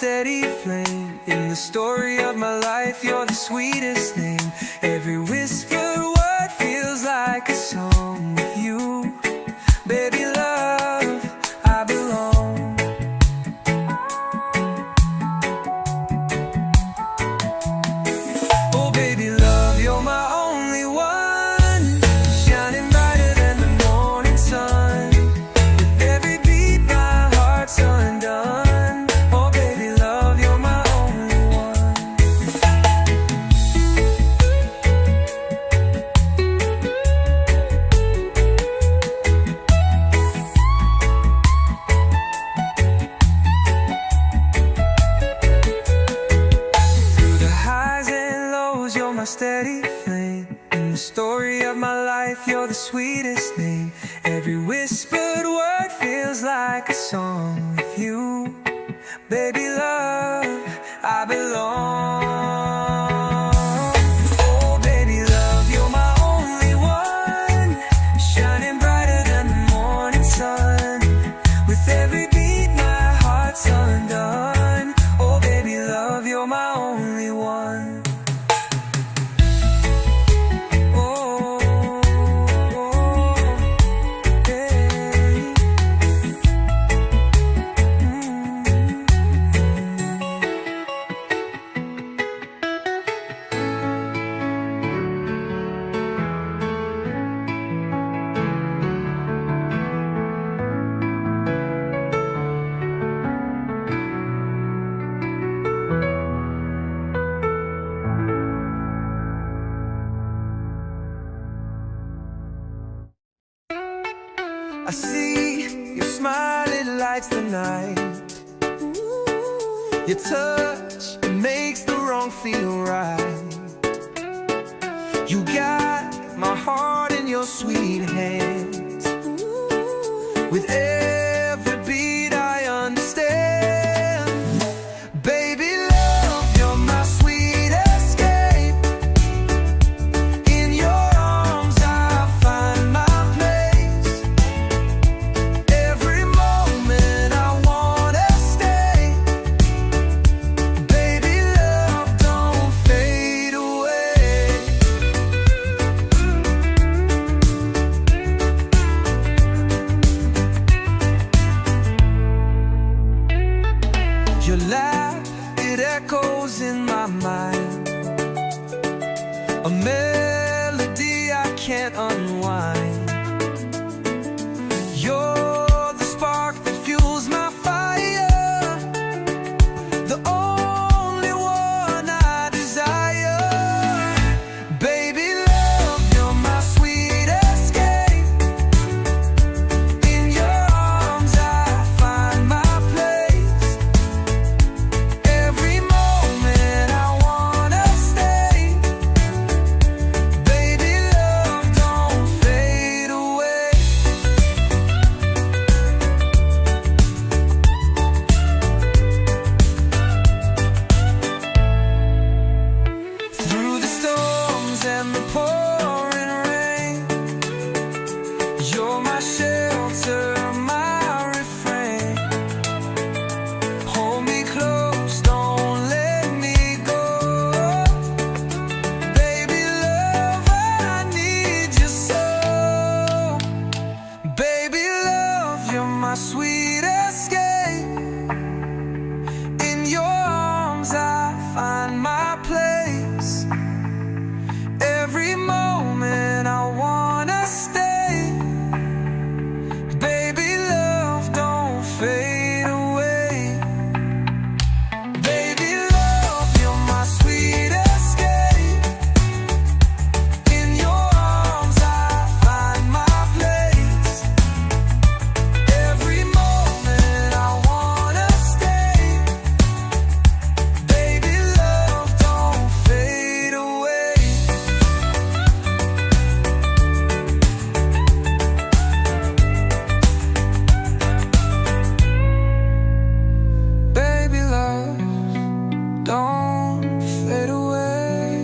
steady flame. In the story of my life, you're the sweetest name. Every whispered word feels like a song with you. Baby love, I belong. Oh baby love, you're my only one, shining brighter than the morning sun. With every beat my heart's undone. Oh baby love, you're my only one. Through the highs and lows, you're my steady flame. In the story of my life, you're the sweetest name. Every whispered word feels like a song with you. Baby love, I belong. Oh baby love, you're my only one, shining brighter than the morning sun. With every beat my heart's undone. Oh baby love, you're my only one. Oh, hey. I see your smile, it lights the night. Your touch, it makes the wrong feel right. You got my heart in your sweet hands. With every beat I understand. Baby love, you're my sweet escape. In your arms I find my place. Every moment I wanna stay. Baby love, don't fade away. Your laugh, it echoes in my mind. A melody I can't unwind. You're the spark that fuels my fire, the only one I desire. Baby love, you're my sweet escape. In your arms I find my place. Every moment I wanna stay. Baby love, don't fade away. Through the storms and the pouring rain, you're my shelter, my refrain. Hold me close, don't let me go. Baby love, I need you so. Baby love, you're my sweet escape. In your arms I find my place. Every moment I wanna stay. Baby love, don't fade away. Baby love, you're my sweet escape. In your arms I find my place. Every moment I wanna stay. Baby love, don't fade away. Baby love, don't fade away.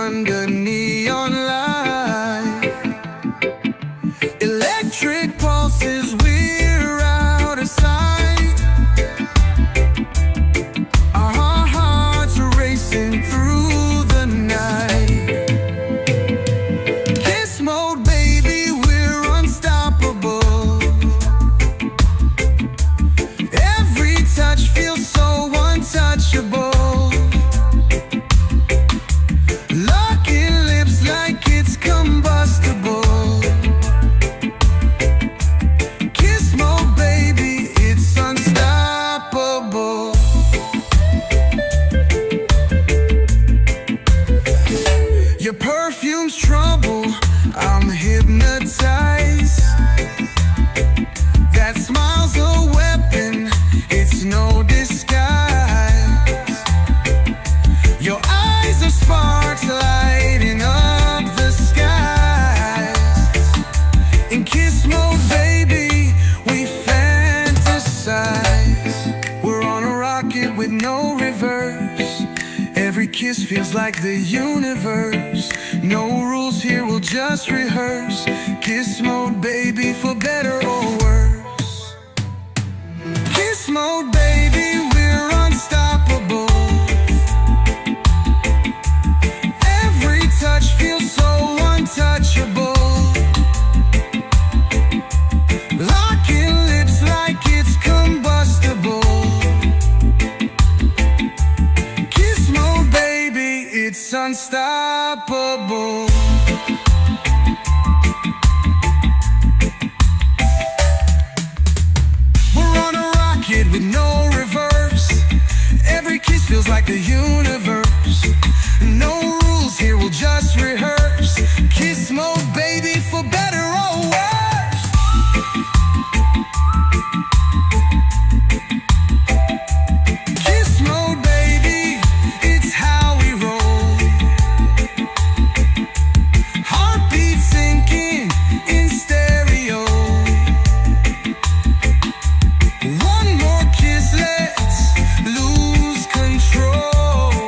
under neon light. Electric pulses, we're out of sight. Our hearts are racing through the night. Kiss mode, baby, we're unstoppable. Every touch feels so untouchable. Locking lips like it's combustible. Kiss mode, baby, it's unstoppable. Your perfume's trouble, I'm hypnotized. That smile's a weapon, it's no disguise. Your eyes are sparks lighting up the skies. In kiss mode, baby, we fantasize. We're on a rocket with no reverse. Every kiss feels like the universe. No rules here, we'll just rehearse. Kiss mode, baby, for better or worse. Kiss mode, baby, we're unstoppable. Every touch feels so untouchable. Locking lips like it's combustible. Kiss mode, baby, it's unstoppable. We're on a rocket with no reverse. Every kiss feels like the universe. No rules here, we'll just rehearse. Kiss mode, baby, for better or worse. Kiss mode, baby, it's how we roll. Heartbeat sinking in stereo. One more kiss, let's lose control.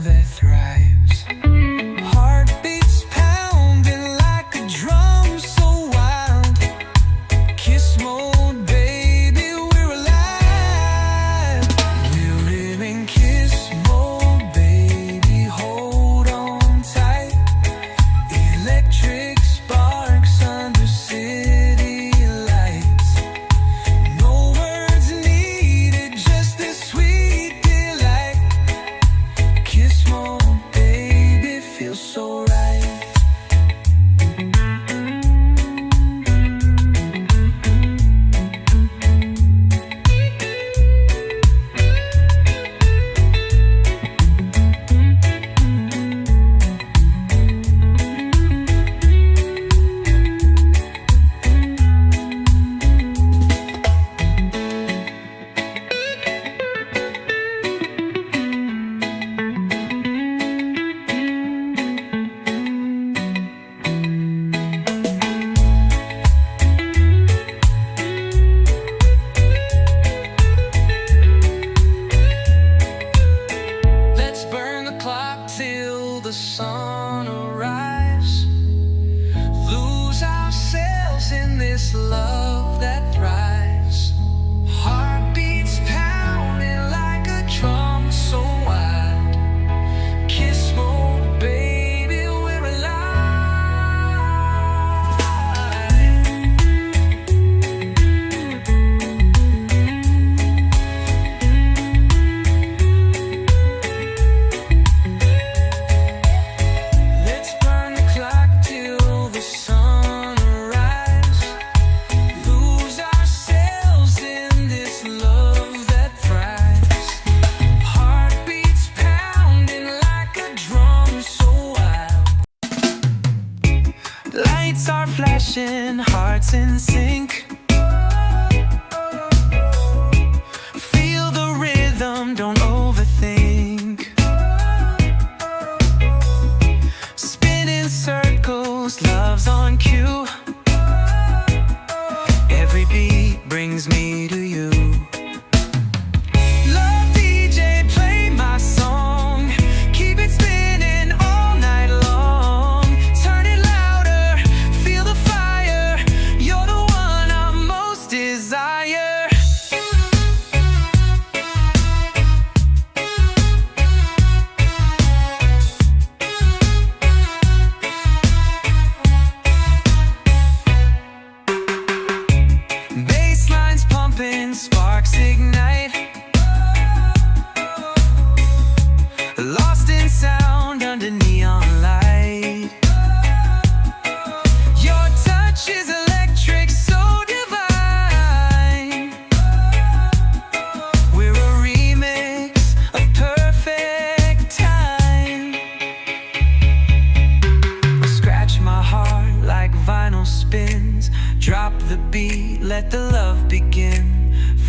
that thrives. Heartbeats pounding like a drum so wild. Kiss mode, baby, we're alive. We're in kiss mode, baby, hold on tight. Electric sparks under city lights. No words needed, just this sweet delight. Kiss mode, baby, feels so right. Let's burn the clock till the sun arrives. Lose ourselves in this love that thrives. Heartbeats pounding like a drum so wild. Kiss mode, baby, we're Let's burn the clock till the sun arrives. Lose ourselves in this love that thrives. Heartbeats pounding like a drum so wild. Lights are flashing, hearts in sync. Feel the rhythm, don't overthink. Spinning circles, love's on cue. Every beat brings me to you. Love DJ, play my song. Keep it spinning all night long. Turn it louder, feel the fire. You're the one I most desire. Bass lines pumping, sparks ignite. Lost in sound under neon light. Your touch is electric, so divine. We're a remix of perfect time. Scratch my heart like vinyl spins. Drop the beat, let the love begin.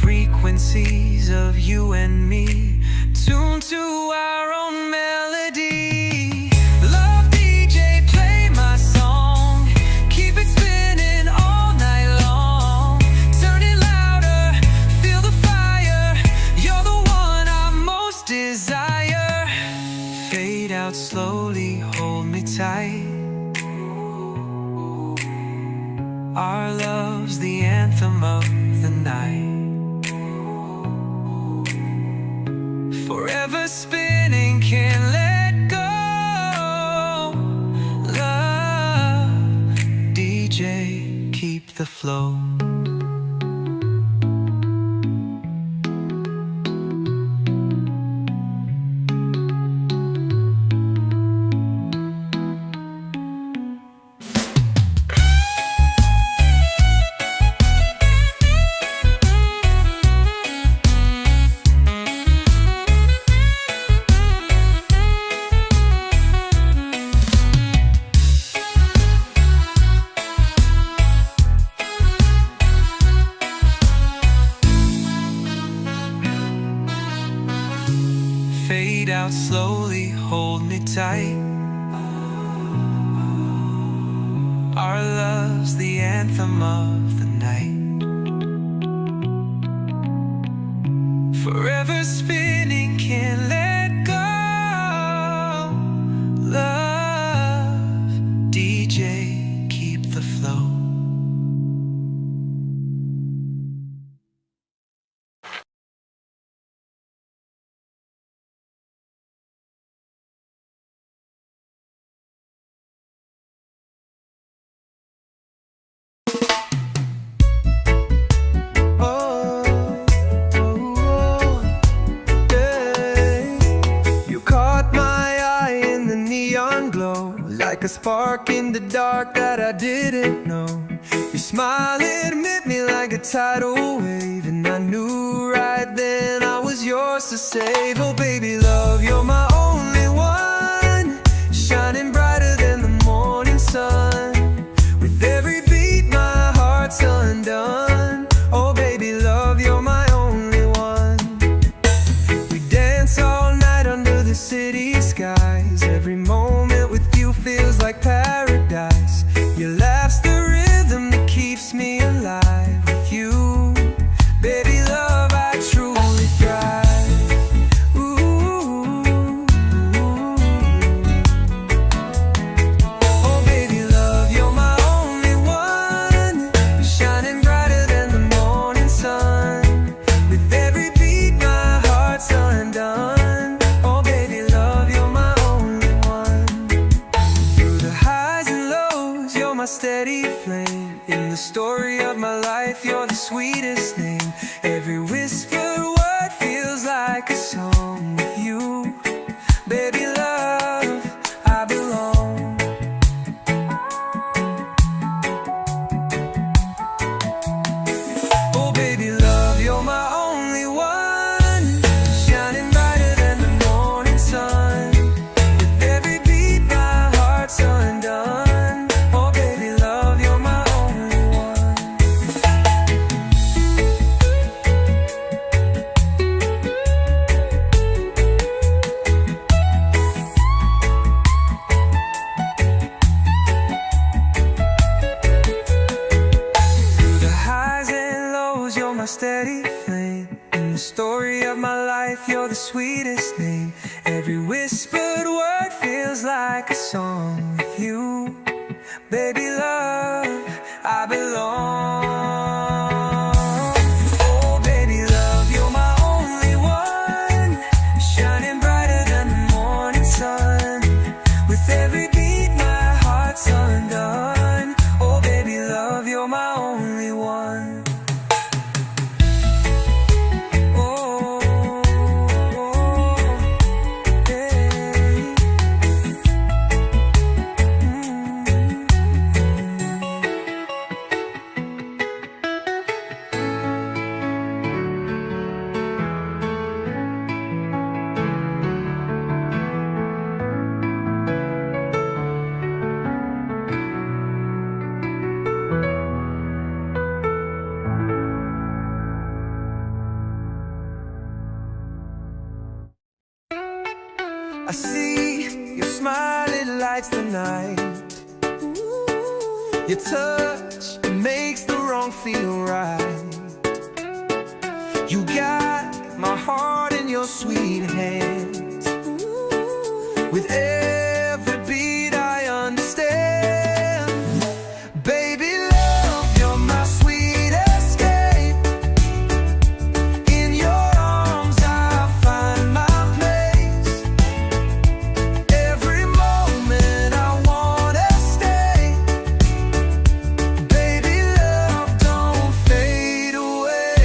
Frequencies of you and me, tuned to our own melody. Love DJ, play my song. Keep it spinning all night long. Turn it louder, feel the fire. You're the one I most desire. Fade out slowly, hold me tight. Our love's the anthem of the night. Forever spinning, can't let go. Love DJ, keep the flow. Fade out slowly, hold me tight. Our love's the anthem of the night. Forever spinning, can't let go. a spark in the dark that I didn't know. Your smile, it hit me like a tidal wave, and I knew right then I was yours to save. Oh baby love, you're my only one, shining brighter than the morning sun. With every beat my heart's undone. Oh baby love, you're my only one. We dance all night under the city skies. Every moment with you feels like paradise. Your laugh's the rhythm that keeps me alive. With you, baby love, I truly thrive. Ooh. Oh baby love, you're my only one, shining brighter than the morning sun. With every beat my heart's undone. Oh baby love, you're my only one. Through the highs and lows, you're my steady flame. In the story of my life, you're the sweetest name. Every whispered word feels like a song. With you, baby love, I belong. Oh baby love, you're my only one, shining brighter than the morning sun. With every beat my heart's undone. Oh baby love, you're my only one. Through the highs and lows, you're my steady flame. In the story of my life, you're the sweetest name. Every whispered word feels like a song. With you, baby love, I belong. Oh baby love, you're my only one, shining brighter than the morning sun. With every beat my heart's undone. Oh baby love, you're my only one. Oh, hey. I see your smile, it lights the night. Your touch, it makes the wrong feel right. You got my heart in your sweet hands. With every beat I understand. Baby love, you're my sweet escape. In your arms I find my place. Every moment I wanna stay. Baby love, don't fade away.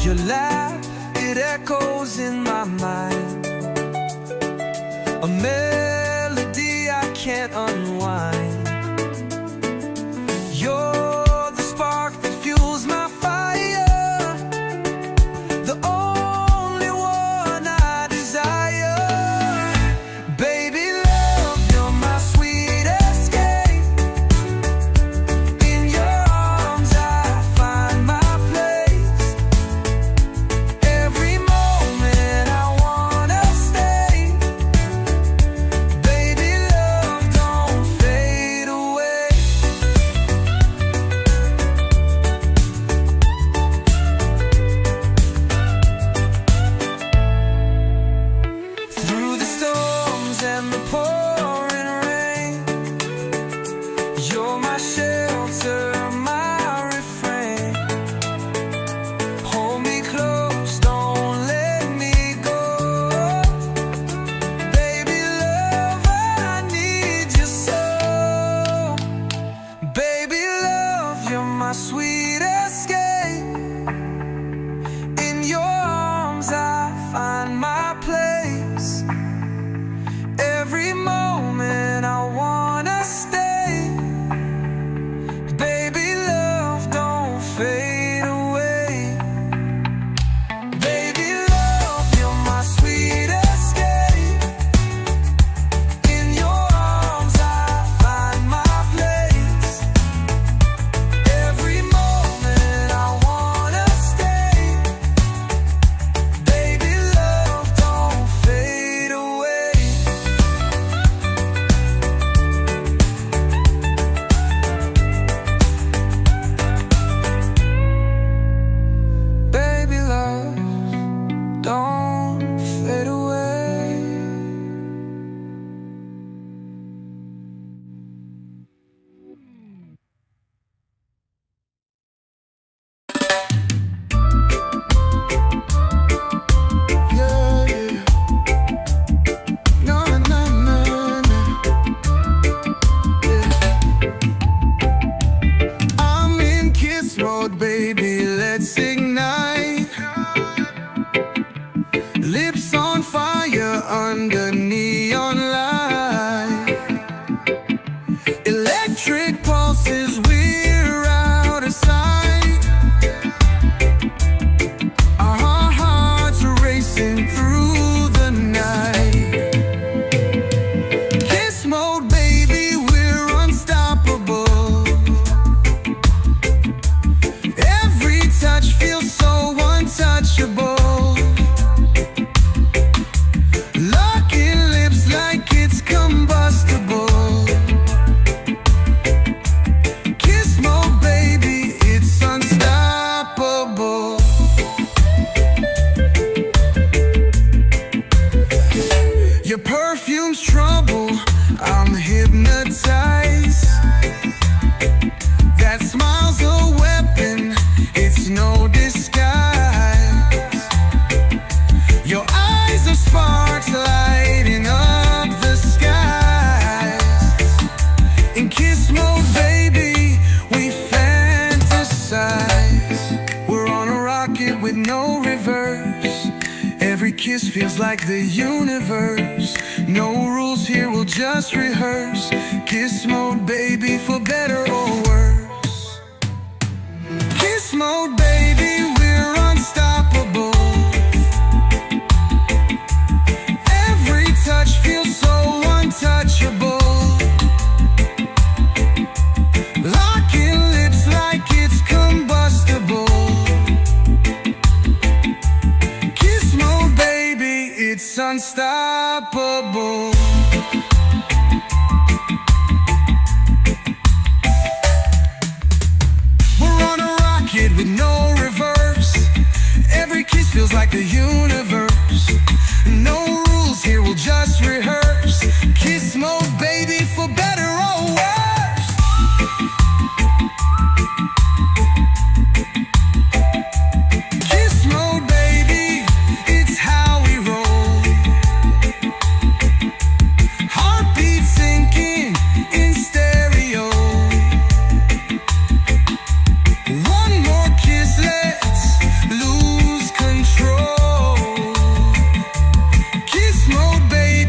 Your laugh, it echoes in my mind. A melody I can't unwind. You're the spark that fuels my fire, the only one I desire. Baby love, you're my sweet escape. In your arms I find my place. Every moment I wanna stay. Baby love, don't fade away. Through the storms and the pouring rain, you're my shelter, my refrain. Hold me close, don't let me go. Baby love, I need you so. Baby love, you're my sweet escape. Kiss mode, baby, let's ignite. Lips on fire under neon light. Electric pulses, we're out of sight. Our hearts are racing through the night. Kiss mode, baby, we're unstoppable. Every touch feels so untouchable. Locking lips like it's combustible. Kiss mode, baby, it's unstoppable. Your perfume's trouble, I'm hypnotized. That smile's a weapon, it's no disguise. Your eyes are sparks lighting up the skies. In kiss mode, baby, we fantasize. We're on a rocket with no reverse. Every kiss feels like the universe. No rules here, we'll just rehearse. Kiss mode, baby, for better or worse. Kiss mode, baby, we're unstoppable. Every touch feels so untouchable. Locking lips like it's combustible. Kiss mode, baby, it's unstoppable. We're on a rocket with no reverse. Every kiss feels like the universe. No rules here, we'll just rehearse. Kiss mode, baby, for better or worse. Kiss mode, baby, it's how we roll. Heartbeat sinking in stereo. One more kiss, let's lose control. Kiss mode, baby.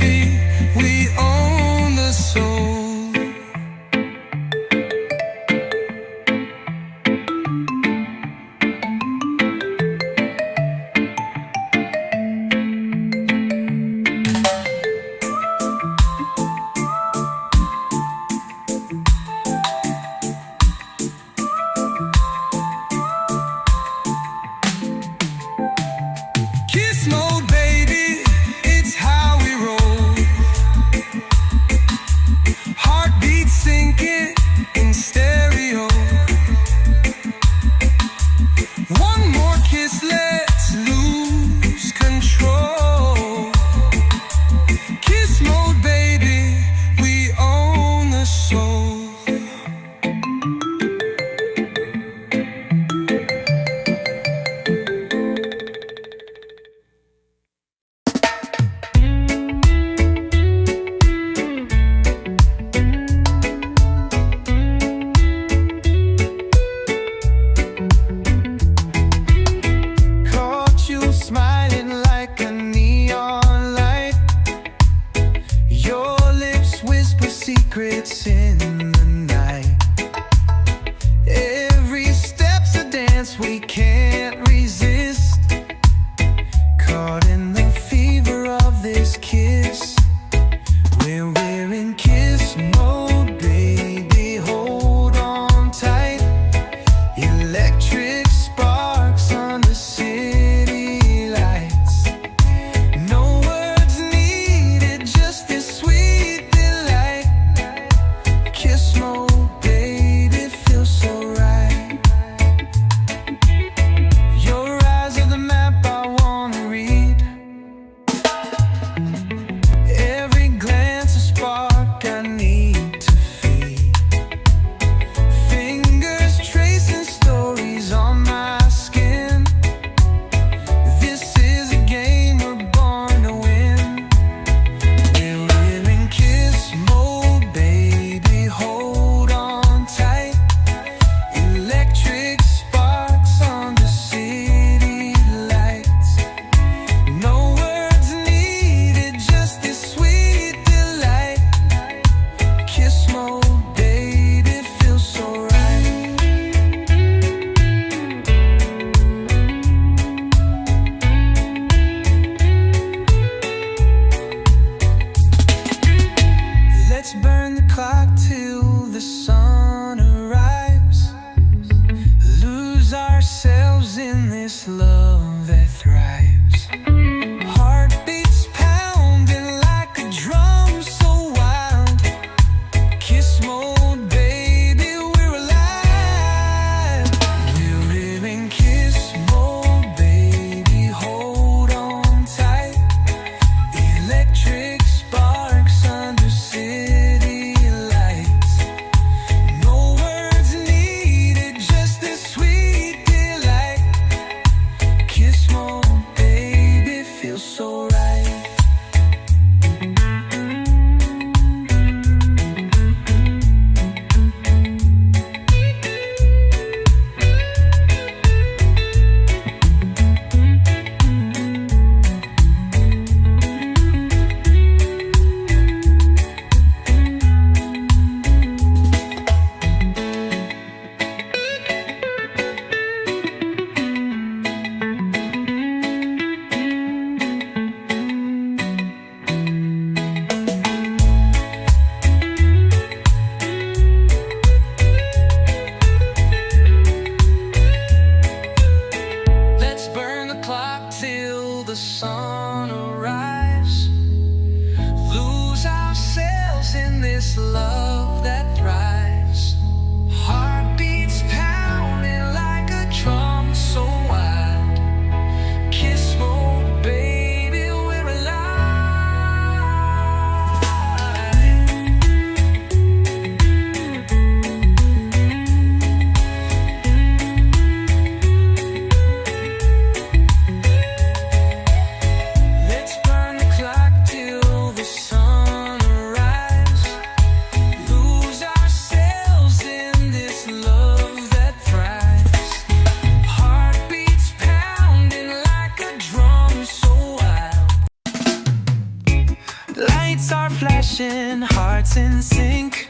hearts in sync.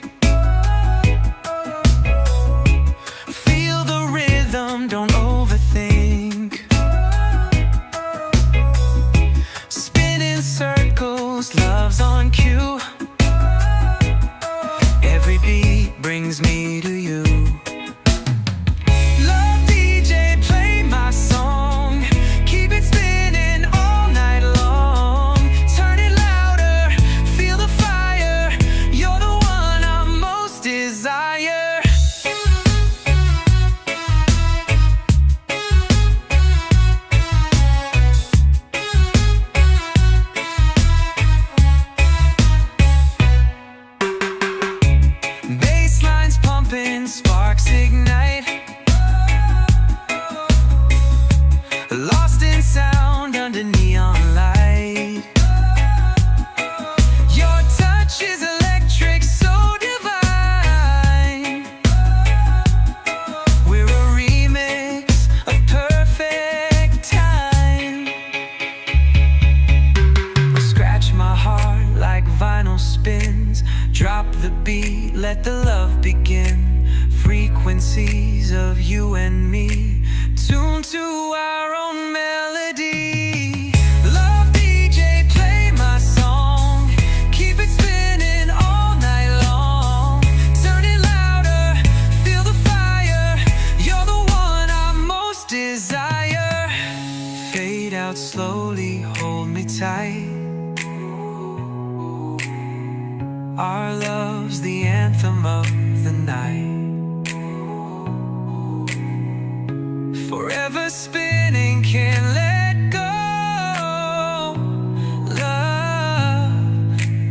Feel the rhythm, don't overthink. Spinning circles, love's on cue. Every beat brings me to you. Love DJ, play my song. Keep it spinning all night long. Turn it louder, feel the fire. You're the one I most desire. Basslines pumping, sparks ignite. Lost in sound under neon light. Your touch is electric, so divine. We're a remix of perfect time. Scratch my heart like vinyl spins. Drop the beat, let the love begin. Frequencies of you and me, tuned to our own melody. Love DJ, play my song. Keep it spinning all night long. Turn it louder, feel the fire. You're the one I most desire. Fade out slowly, hold me tight. Our love's the anthem of the night. Forever spinning, can't let go. Love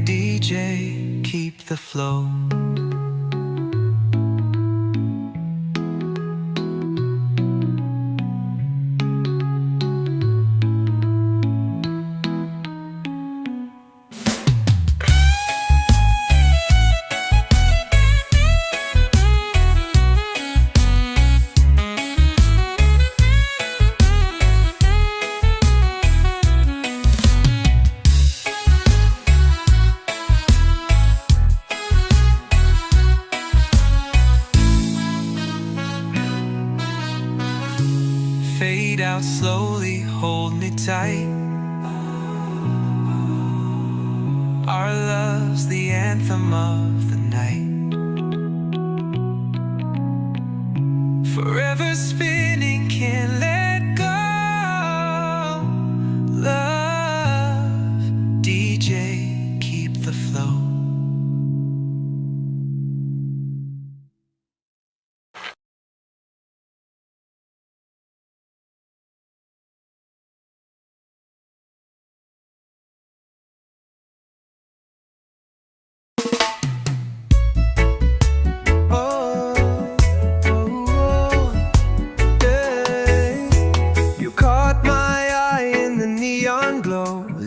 DJ, keep the flow. Fade out slowly, hold me tight. Our love's the anthem of the night. Forever spinning, can't let go. Love DJ, keep the flow.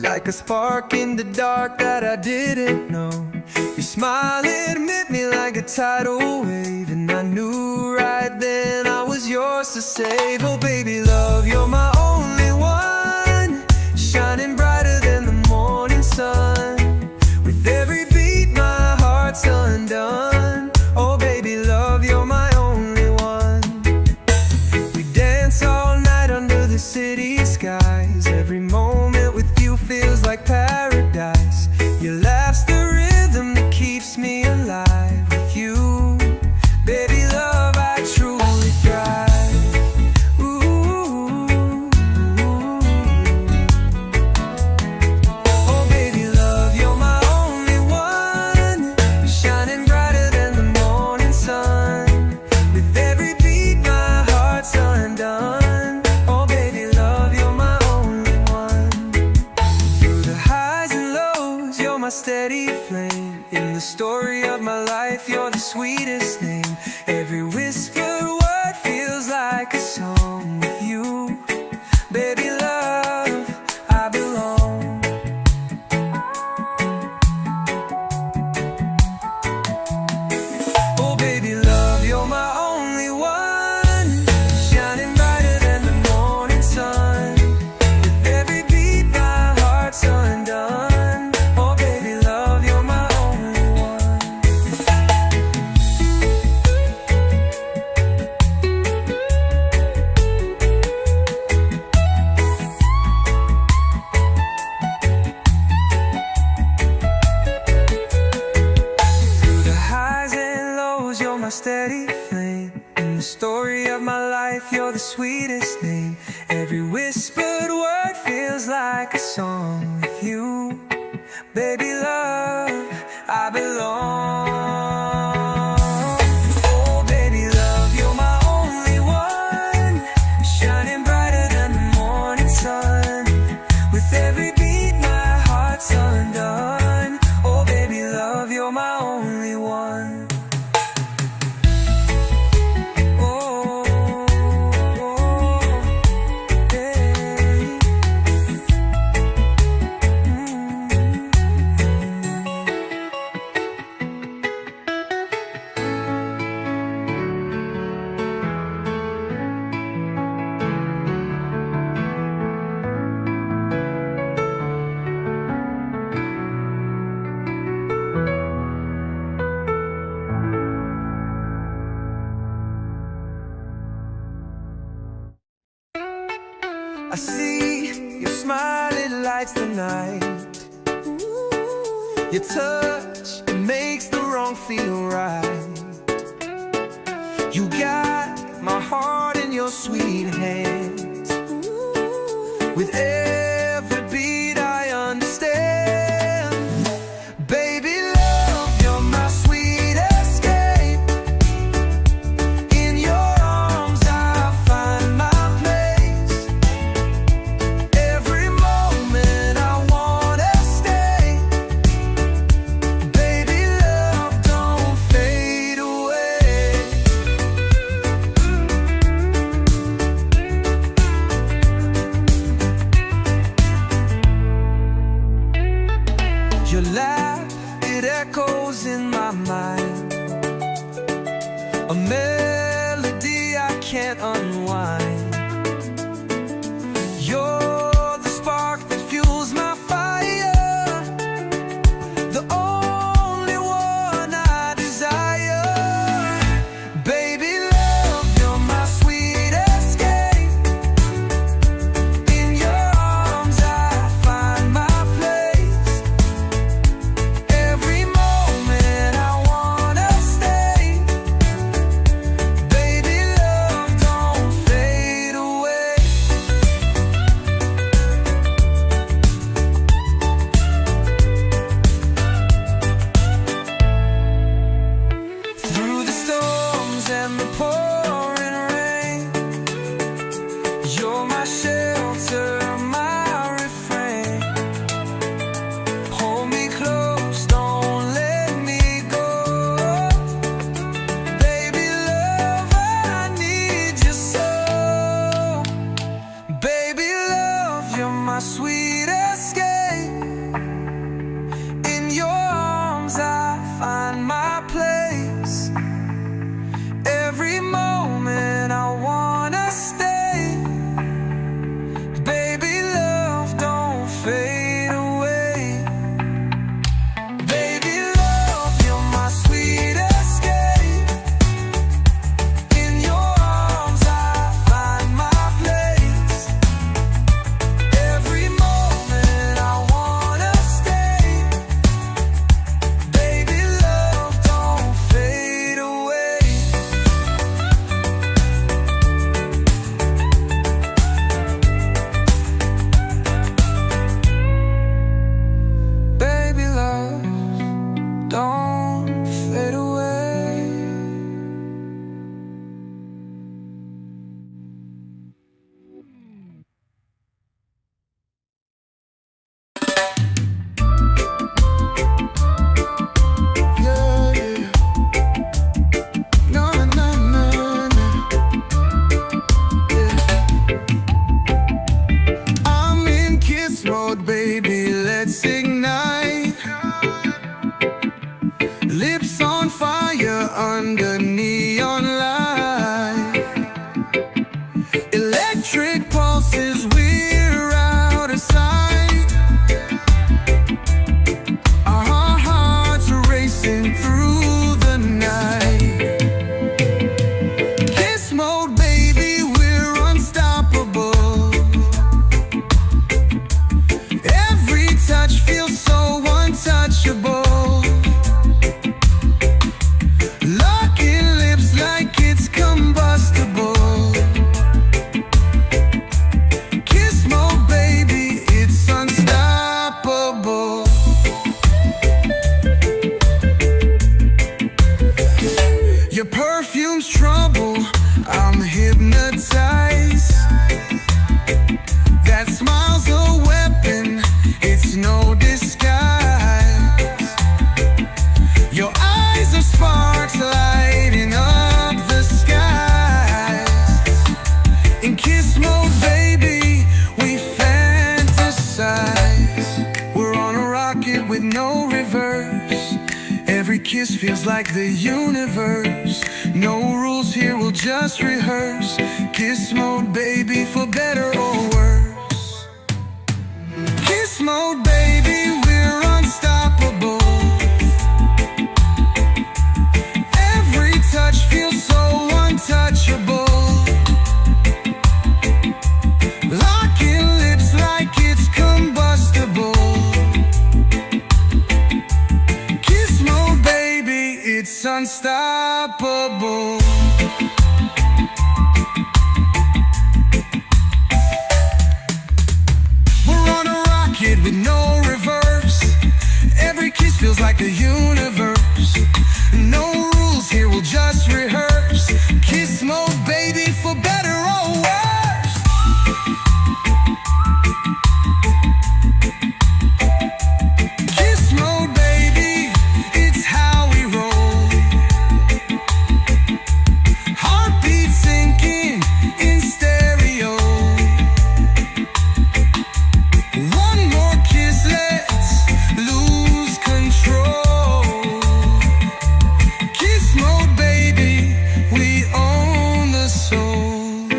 Like a spark in the dark that I didn't know. Your smile, it hit me like a tidal wave, and I knew right then I was yours to save. Oh baby love, you're my only one, shining brighter than the morning sun. With every beat my heart's undone. Oh baby love, you're my only one. We dance all night under the city skies. Every moment with you feels like paradise. Your laugh's the rhythm that keeps me alive. With you, baby love, I truly thrive. Ooh. Oh baby love, you're my only one, shining brighter than the morning sun. With every beat my heart's undone. Oh baby love, you're my only one. Through the highs and lows, you're my steady flame. In the story of my life, you're the sweetest name. Every whispered word feels like a song. With you, baby love, I belong. Oh baby love, you're my only one, shining brighter than the morning sun. With every beat my heart's undone. Oh baby love, you're my only one. life, you're the sweetest name. Every whispered word feels like a song with you. Baby love, I belong. Oh baby love, you're my only one, shining brighter than the morning sun. With every beat my heart's undone. Oh baby love, you're my only one. I see your smile, it lights the night. Your touch, it makes the wrong feel right. You got my heart in your sweet hands. With every beat I understand. Baby love, you're my sweet escape. In your arms I find my place. Every moment I wanna stay. Baby love, don't fade away. Your laugh, it echoes in my mind. A melody I can't unwind. You're the spark that fuels my fire, the only one I desire. Baby love, you're my sweet escape. In your arms I find my place. Every moment I wanna stay. Baby love, don't fade hypnotize. That smile's a weapon, it's no disguise. Your eyes are sparks lighting up the skies. In kiss mode, baby, we fantasize. We're on a rocket with no reverse. Every kiss feels like the universe. No rules here, we'll just rehearse. Kiss mode, baby, for better or worse. Kiss mode, baby, we're unstoppable. Every touch feels so untouchable. Locking lips like it's combustible. Kiss mode, baby, it's unstoppable. We're on a rocket with no reverse. Every kiss feels like the universe. No rules here, we'll just rehearse. Kiss mode, baby, for better or worse. Kiss mode, baby, it's how we roll. Heartbeat sinking in stereo. One more kiss, let's lose control. Kiss mode, baby, we own the soul.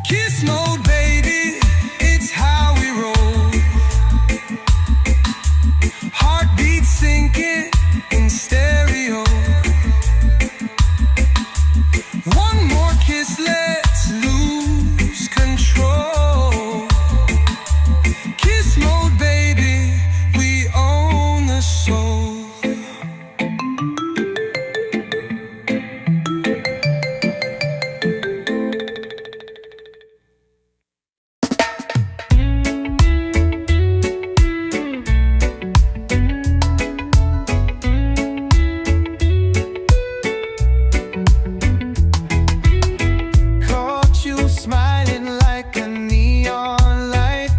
Kiss mode, baby, it's how we roll. Heartbeat sinking in stereo. One more kiss, let's lose control. Kiss mode, baby, we own the soul. Caught you smiling like a neon light.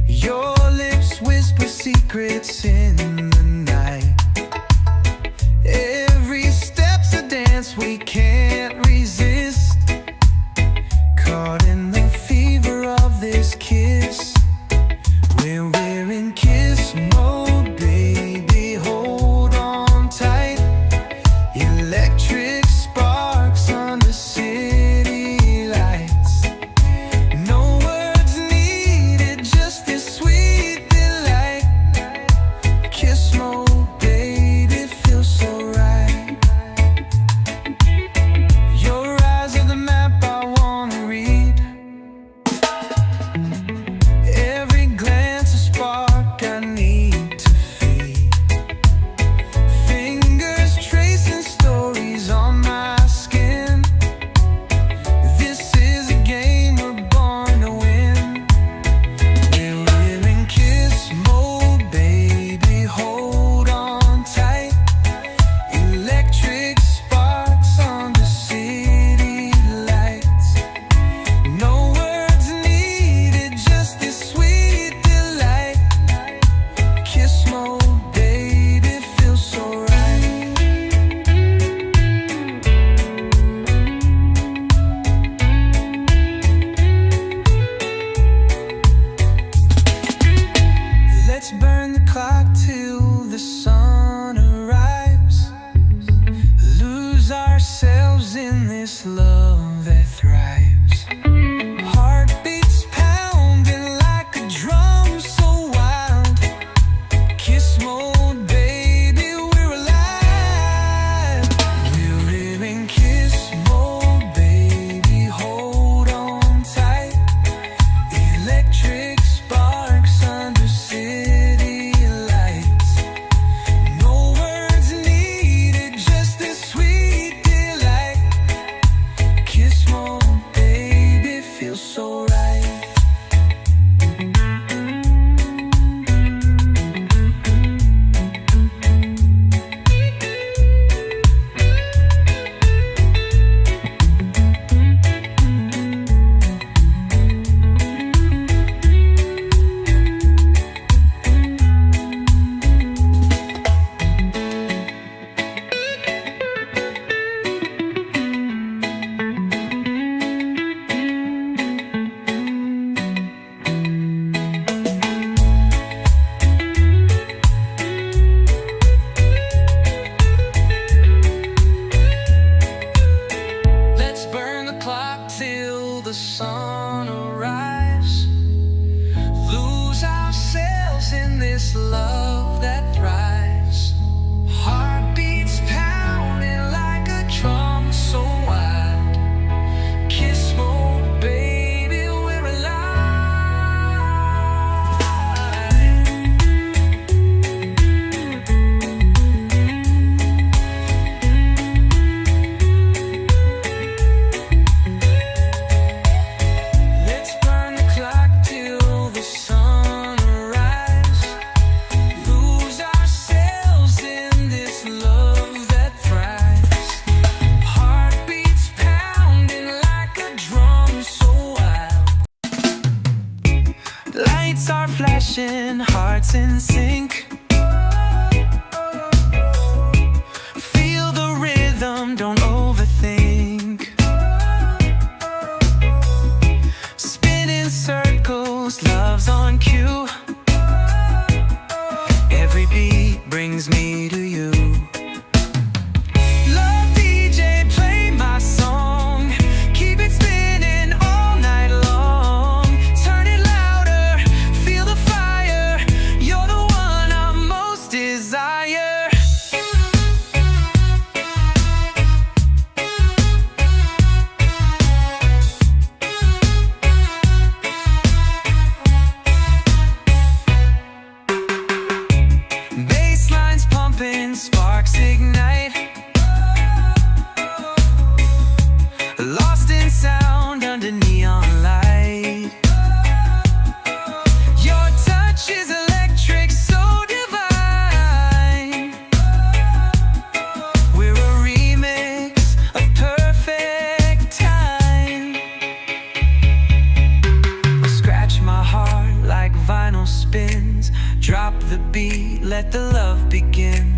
Your lips whisper secrets in the night. Every step's a dance we can't resist. Caught in the fever of this kiss. We're in kiss mode, baby, hold on tight. Electric sparks under city lights. No words needed, just this sweet delight. Kiss mode, baby, feels so right. Your eyes are the map I wanna read. Every glance a spark I need to feed. Fingers tracing stories on my skin. This is a game we're born to win. We're in kiss mode, baby, hold on tight. Electric sparks under city lights. No words needed, just this sweet delight. Kiss mode, baby, feels so right. Let's burn the clock till the sun arrives. Lose ourselves in this love that thrives. Heartbeats pounding like a drum so wild. Kiss mode, baby, we're alive. We're in kiss mode, baby, hold on tight. Electric sparks under city love that thrives. Heartbeats pounding like a drum so wild. Kiss mode, baby, we're Let's burn the clock till the sunrise. Lose ourselves in this love that thrives. Heartbeats pounding like a drum so wild. Lights are flashing, hearts in sync. Feel the rhythm, don't overthink. Spinning circles, love's on cue. Every beat brings me to you. Love DJ, play my song. Keep it spinning all night long. Turn it louder, feel the fire. You're the one I most desire. Basslines pumping, sparks ignite. Lost in sound under neon light. Your touch is electric, so divine. We're a remix of perfect time. Scratch my heart like vinyl spins. Drop the beat, let the love begin.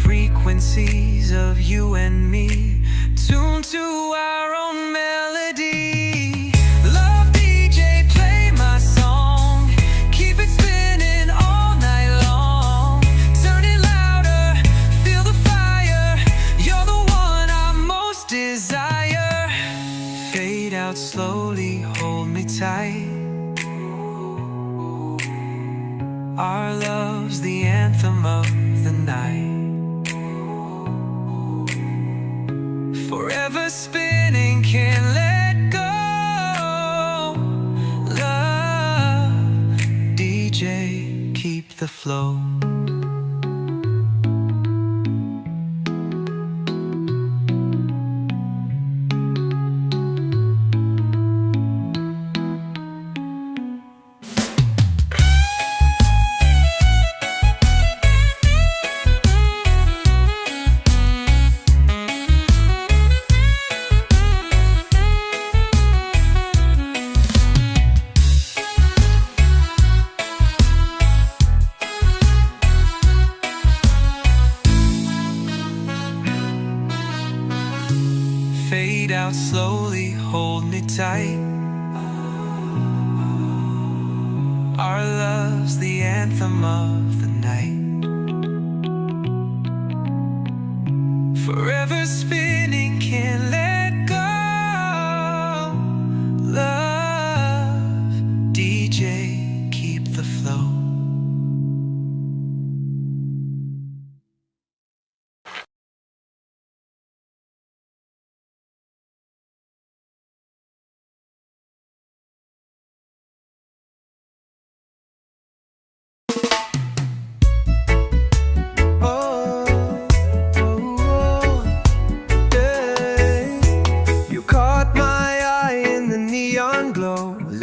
Frequencies of you and me, tuned to our own melody. Love DJ, play my song. Keep it spinning all night long. Turn it louder, feel the fire. You're the one I most desire. Fade out slowly, hold me tight. Our love's the anthem of the night. Forever spinning, can't let go. Love DJ, keep the flow. Fade out slowly, hold me tight. Our love's the anthem of the night. Forever spinning, can't let go. Love DJ, keep the flow.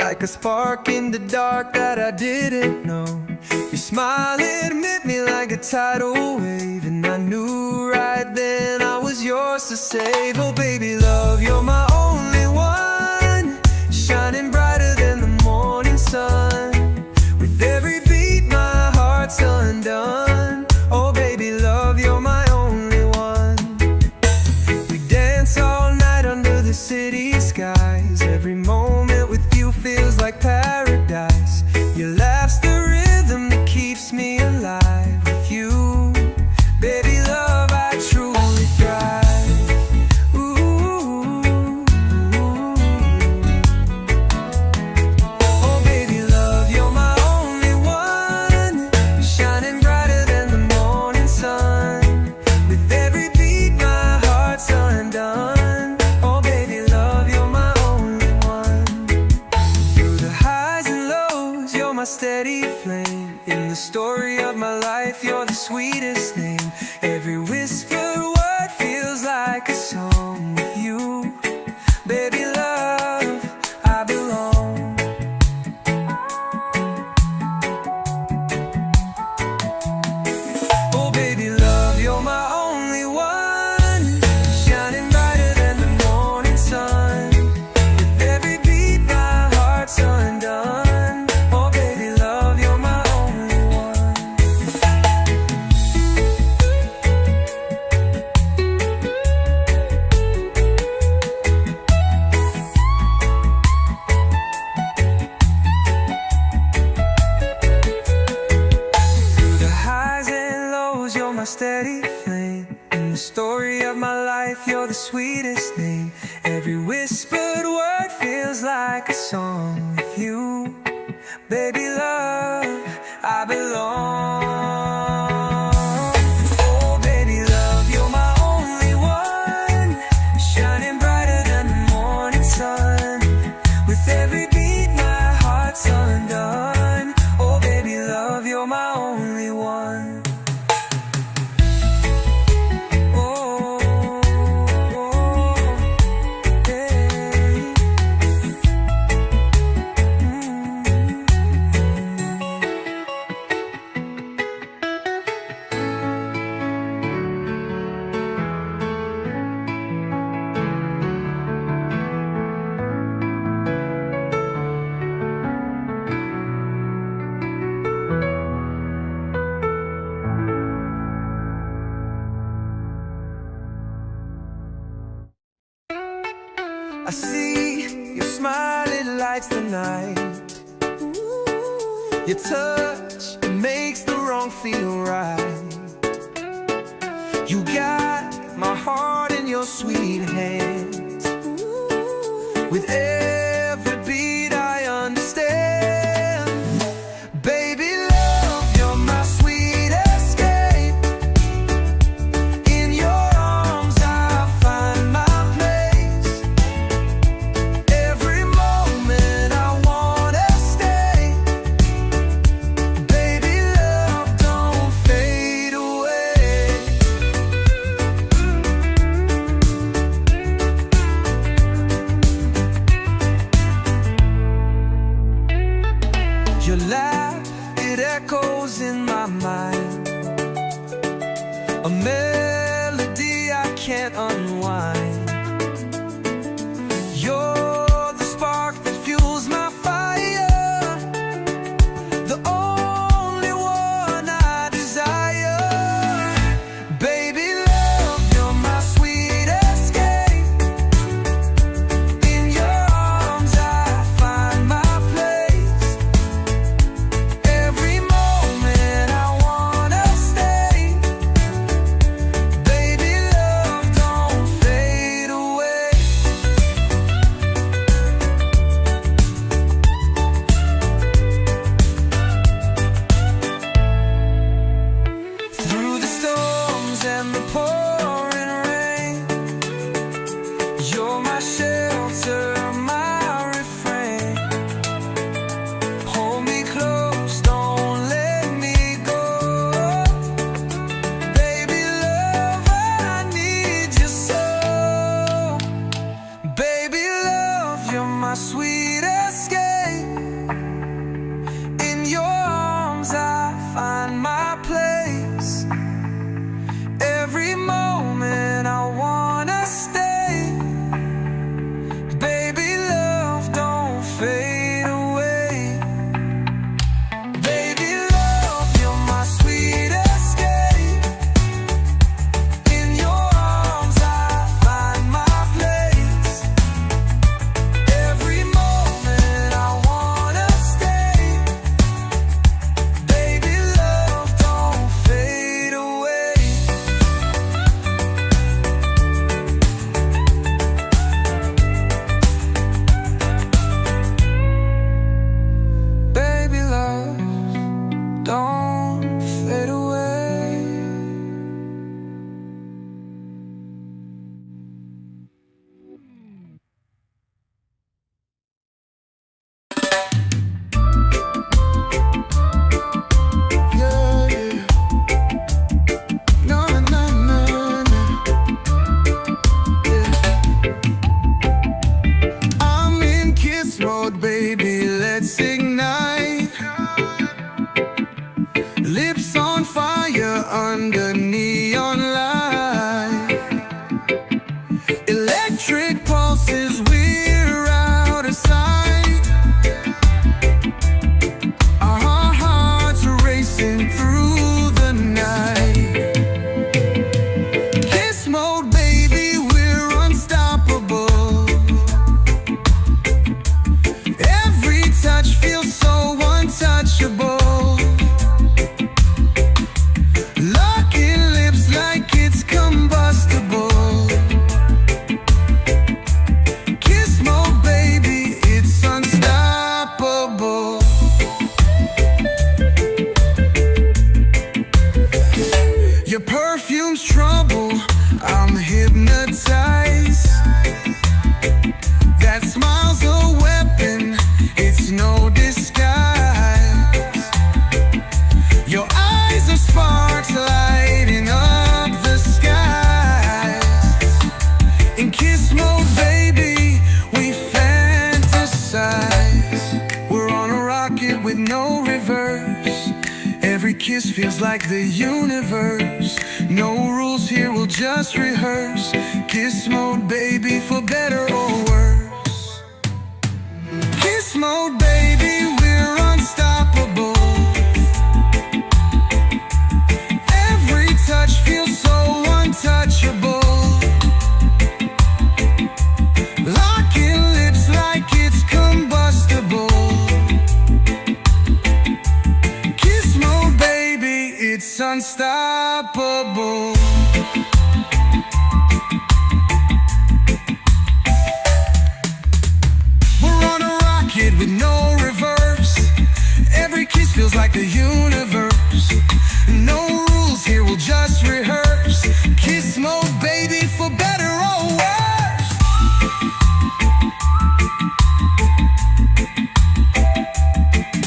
Like a spark in the dark that I didn't know. Your smile, it hit me like a tidal wave, and I knew right then I was yours to save. Oh baby love, you're my only one, shining brighter than the morning sun. With every beat my heart's undone. Oh baby love, you're my only one. We dance all night under the city skies. Every moment with you feels like paradise. Your laugh's the rhythm that keeps me alive. With you, baby love, I truly thrive. Ooh. life, you're the sweetest name. Every whispered word feels like a song with you. Baby love, I belong. Oh baby love, you're my only one, shining brighter than the morning sun. With every beat my heart's undone. Oh baby love, you're my only one. Through the highs and lows, you're my steady flame. In the story of my life, you're the sweetest name. Every whispered word feels like a song with you. Baby love, I belong. Oh baby love, you're my only one, shining brighter than the morning sun. With every beat my heart's undone. Oh baby love, you're my only one. Oh, hey. I see your smile, it lights the night. Your touch makes the wrong feel right. You got my heart in your sweet hands. With every beat I understand. Baby love, you're my sweet escape. In your arms I find my place. Every moment I wanna stay. Baby love, don't fade away. Your laugh, it echoes in my mind. A melody I can't unwind. You're the spark that fuels my fire, the only one I desire. Baby love, you're my sweet escape. In your arms I find my place. Every moment I wanna stay. Baby love, don't fade away. Through the storms and the pouring rain, you're my shelter, my refrain. Hold me close, don't let me go. Baby love, I need you so. Baby love, you're my sweet escape. In your arms I find my place. Every moment under neon light. Electric pulses, we're out of sight. Our hearts are racing through the night. Kiss mode, baby, we're unstoppable. Every touch feels so untouchable. Locking lips like it's combustible. Kiss mode, baby, it's unstoppable. Your perfume's trouble, I'm hypnotized. That smile's a weapon, it's no disguise. Your eyes are sparks lighting up the skies. In kiss mode, baby, we fantasize. We're on a rocket with no reverse. Every kiss feels like the universe. No rules here, we'll just rehearse. Kiss mode, baby, for better or worse. Kiss mode, baby, we're unstoppable. Every touch feels so untouchable. Locking lips like it's combustible. Kiss mode, baby, it's unstoppable. We're on a rocket with no reverse. Every kiss feels like the universe. No rules here, we'll just rehearse. Kiss mode, baby, for better or worse.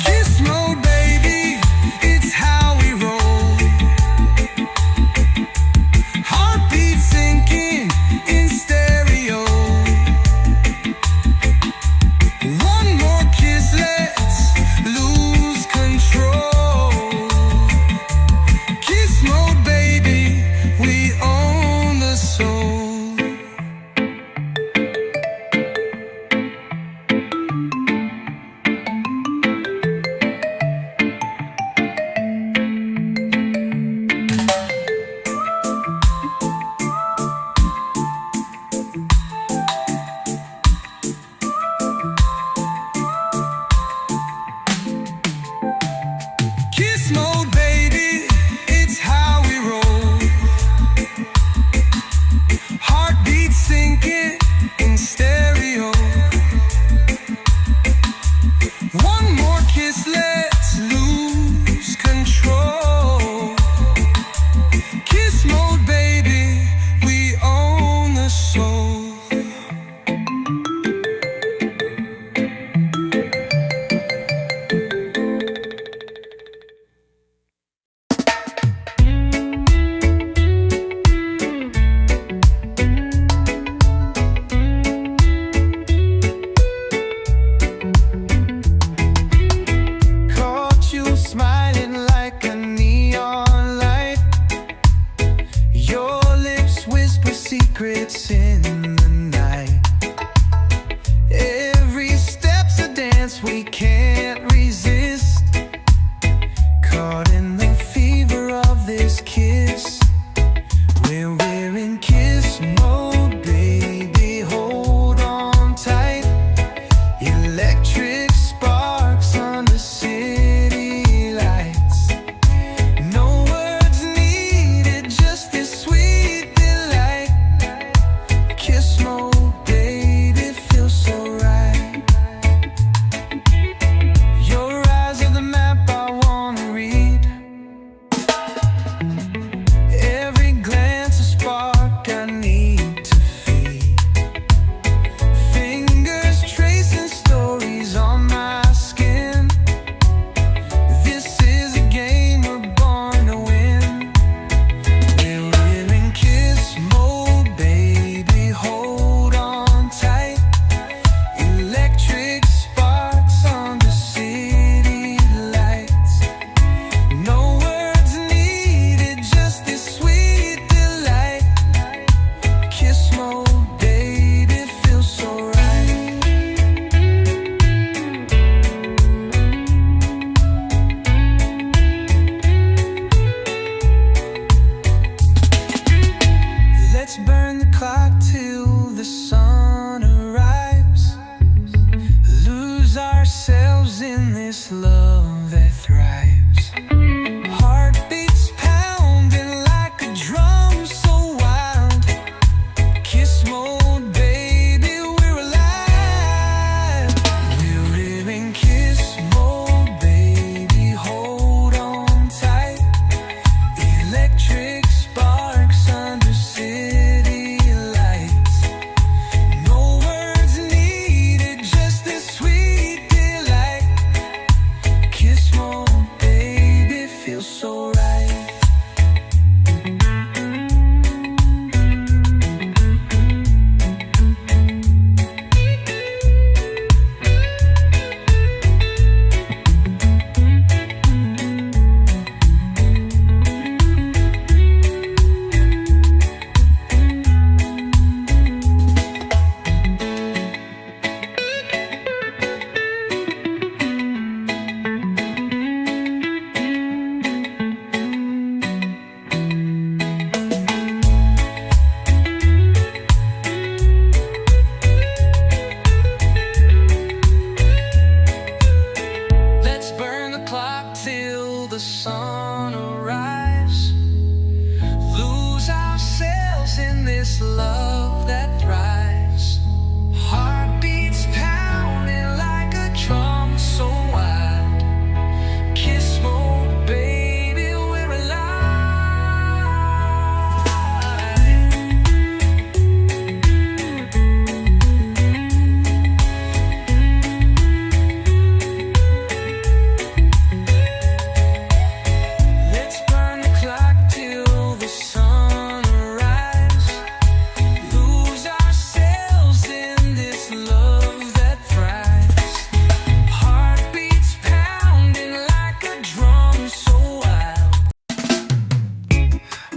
Kiss mode, baby, it's how we roll. Heartbeat sinking in stereo. One more kiss, let's lose control. Kiss mode.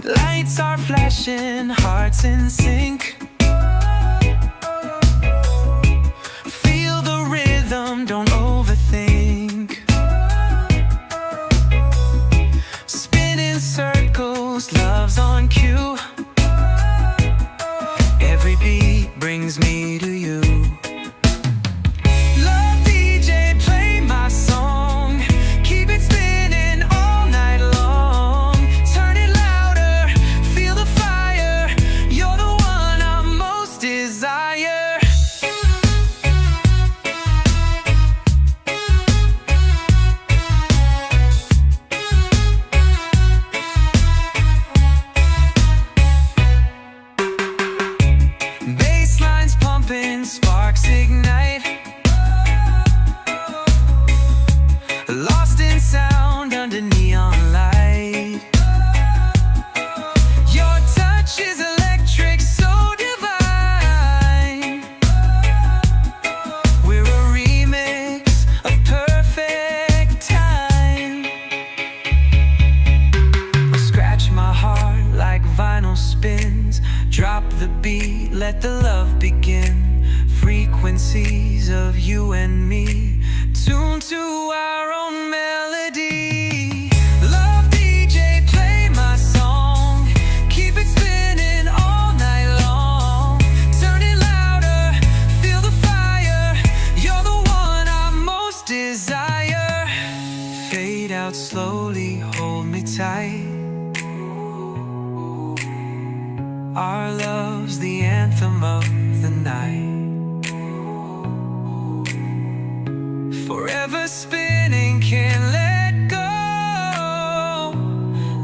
Lights are flashing, hearts in sync. Feel the rhythm, don't overthink. Spinning circles, love's on cue. Every beat brings me to you. Love DJ, play my song. Keep it spinning all night long. Turn it louder, feel the fire. You're the one I most desire. Basslines pumping, sparks ignite. Lost in sound under neon light. Your touch is electric, so divine. We're a remix of perfect time. Scratch my heart like vinyl spins. Drop the beat, let the love begin. Frequencies of you and me, tuned to our own melody. Love DJ, play my song. Keep it spinning all night long. Turn it louder, feel the fire. You're the one I most desire. Fade out slowly, hold me tight. Our love's the anthem of the night. Forever spinning, can't let go.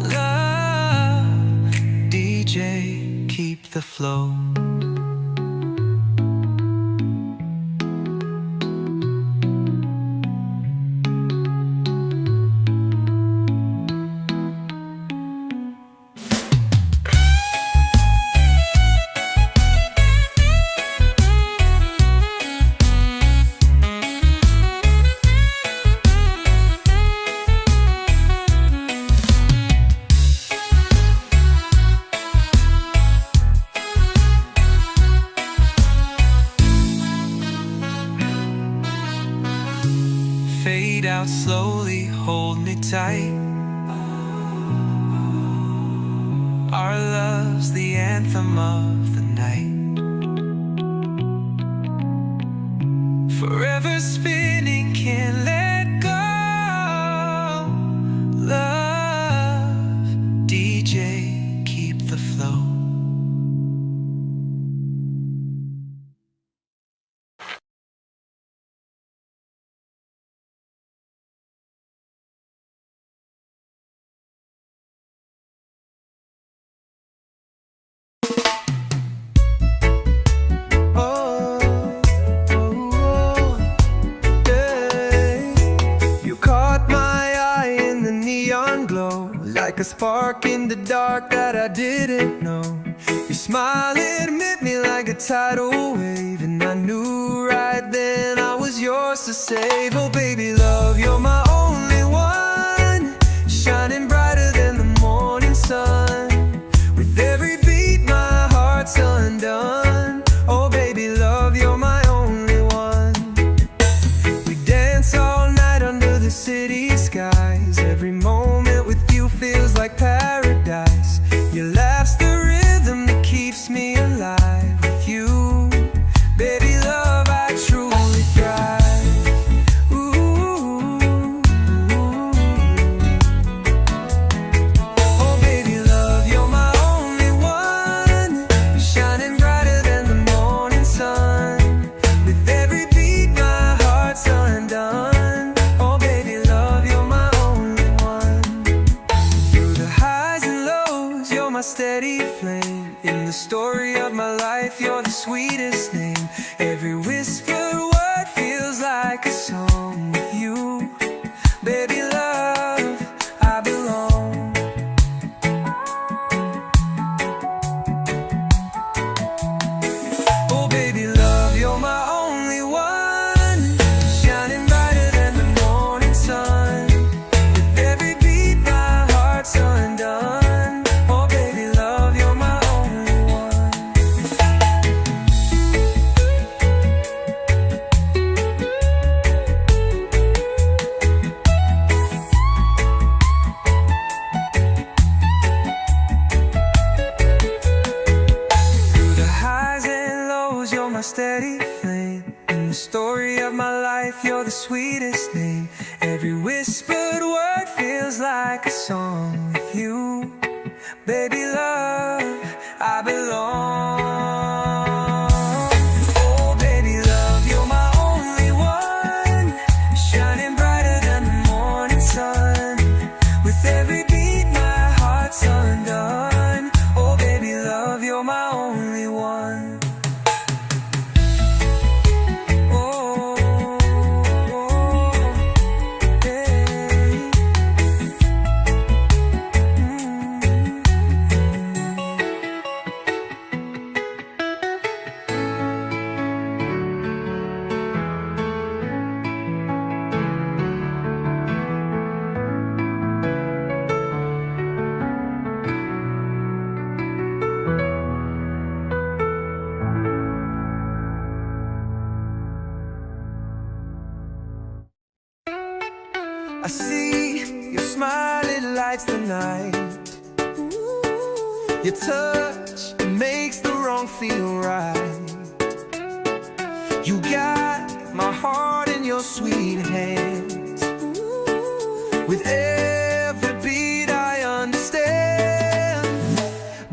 Love DJ, keep the flow. Fade out slowly, hold me tight. Our love's the anthem of the night. Forever spinning, can't let go. Love DJ, keep the flow. Like a spark in the dark that I didn't know. Your smile, it hit me like a tidal wave, and I knew right then I was yours to save. Oh baby love, you're my only one, shining brighter than the morning sun. With every beat my heart's undone. Oh baby love, you're my only one. We dance all night under the city skies. Every moment with you feels like paradise. Your laugh's the rhythm that keeps me alive. With you, baby love, I truly thrive. Ooh. Oh baby love, you're my only one, shining brighter than the morning sun. With every beat my heart's undone. Oh baby love, you're my only one. Through the highs and lows, you're my steady flame. In the story of my life, you're the sweetest name. Every whispered word feels like a song. With you, baby love, I belong. Oh baby love, you're my only one, shining brighter than the morning sun. With every beat my heart's undone. Oh baby steady flame. In the story of my life, you're the sweetest name. Every whispered word feels like a song with you. Baby love, I belong. Oh baby love, you're my only one, shining brighter than the morning sun. With every beat my heart's undone. Oh baby love, you're my only one. I see your smile, it lights the night. Your touch, it makes the wrong feel right. You got my heart in your sweet hands. With every beat I understand.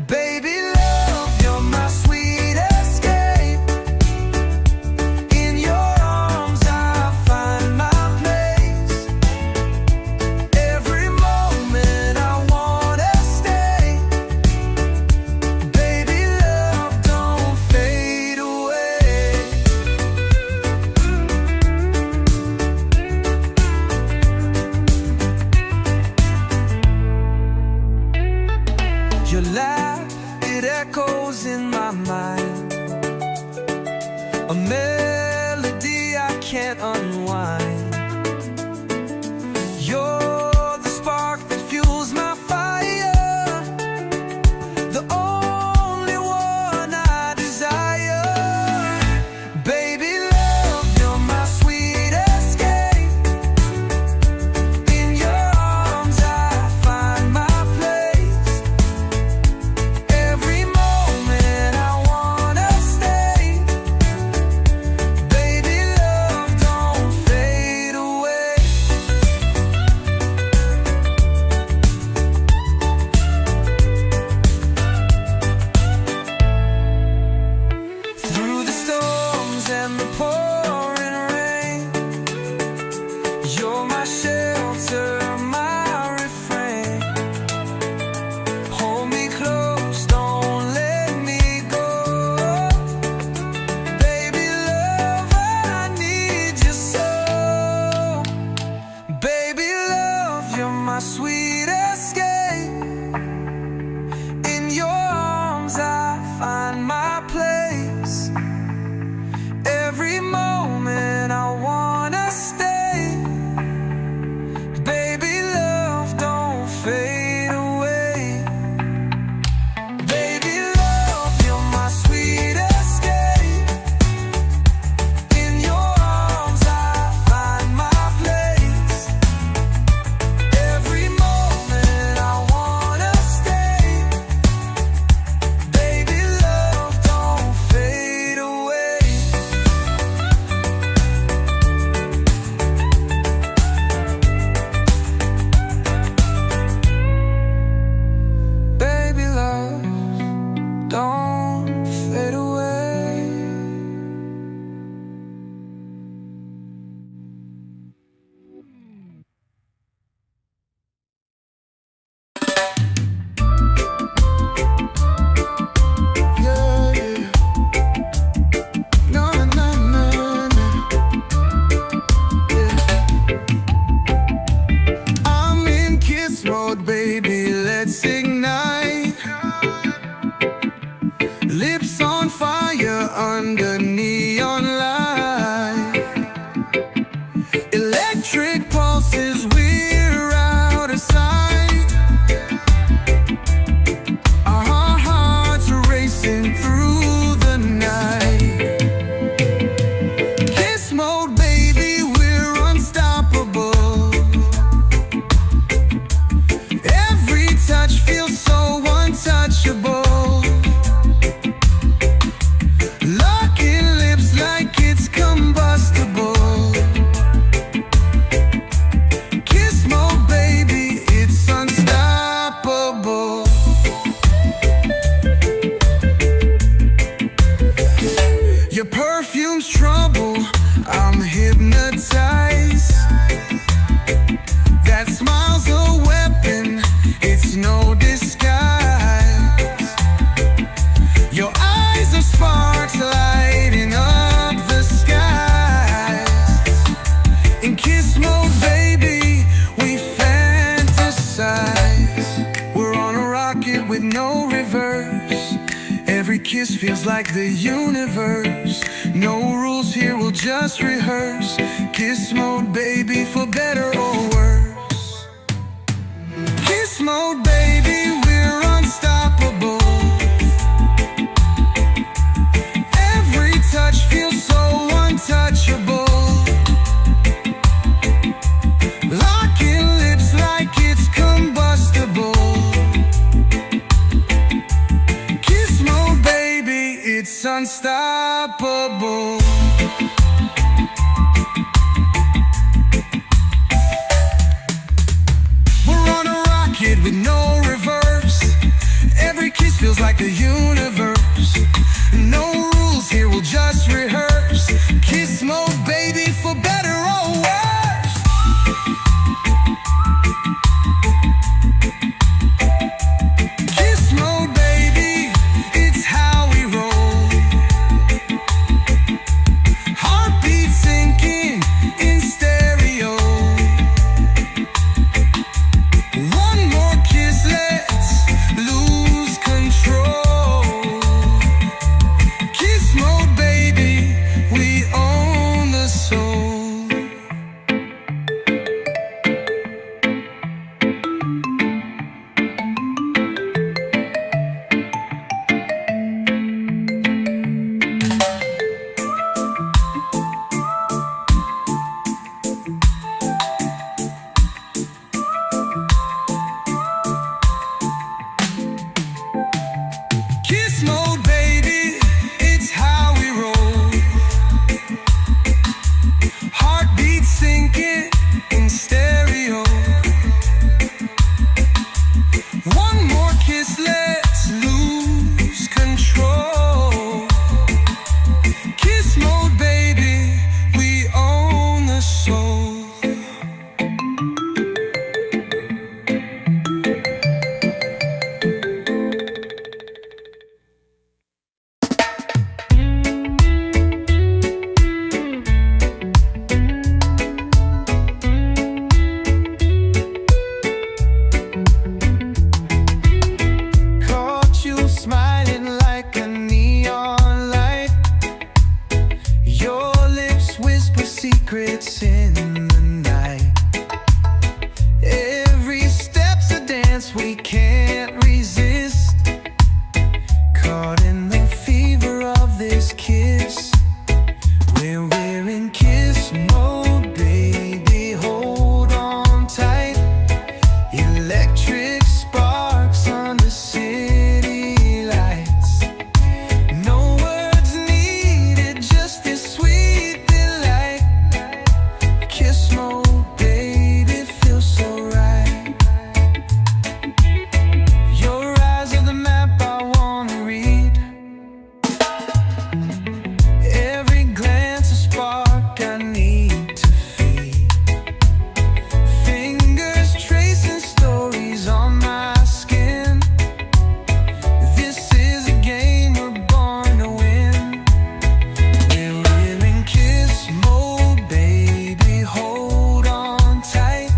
Baby love, you're my sweet escape. In your arms I find my your laugh, it echoes in my mind. A melody I can't unwind. You're the spark that fuels my fire, the only one I desire. Baby love, you're my sweet escape. In your arms I find my fade with no reverse. Every kiss feels like the universe. No rules here, we'll just rehearse. Kiss mode, baby, for better or worse. Kiss mode, baby, we're unstoppable. Every touch feels so untouchable. Locking lips like it's combustible. Kiss mode, baby, it's unstoppable. We're on a rocket with no reverse. Every kiss feels like the universe. No rules here, we'll just rehearse. Kiss mode, baby, for better or worse. Kiss mode, baby, it's how we roll. Heartbeat sinking in stereo. One more kiss, let's lose control. Kiss mode, baby, we own the soul. Kiss mode, baby, it's how we roll. Heartbeat sinking in stereo. One more kiss, let's lose control. Kiss mode, baby, we own the soul. Caught you smiling like a neon light. Your lips whisper secrets in the night. Every step's a dance we can't resist. Caught in the fever of this kiss. We're in kiss mode, baby, hold on tight. Electric sparks under city lights. No words needed, just this sweet delight. Kiss mode, baby, feels so right. Your eyes are the map I wanna read. Every glance a spark I need to feed. Fingers tracing stories on my skin. This is a game we're born to win. We're in kiss mode, baby, hold on tight.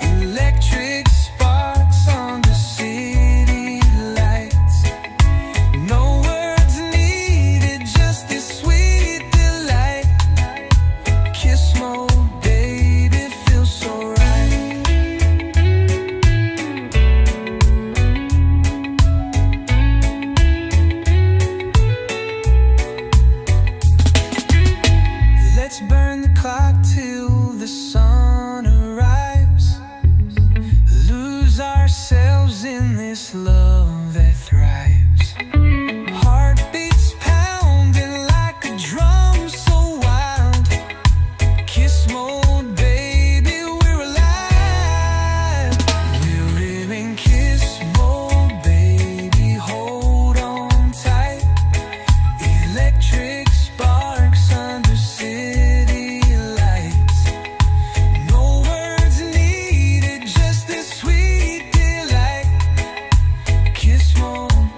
Electric sparks under city lights. No words needed, just this sweet delight. Kiss mode, baby, feels so right. Let's burn the clock till the sun arrives. Lose ourselves in this love that thrives. Heartbeats pounding like a drum so wild. Kiss mode, baby, we're alive. We're in kiss mode, baby, hold on tight. Electric sparks under city lights. No words needed, just this sweet delight. Kiss mode,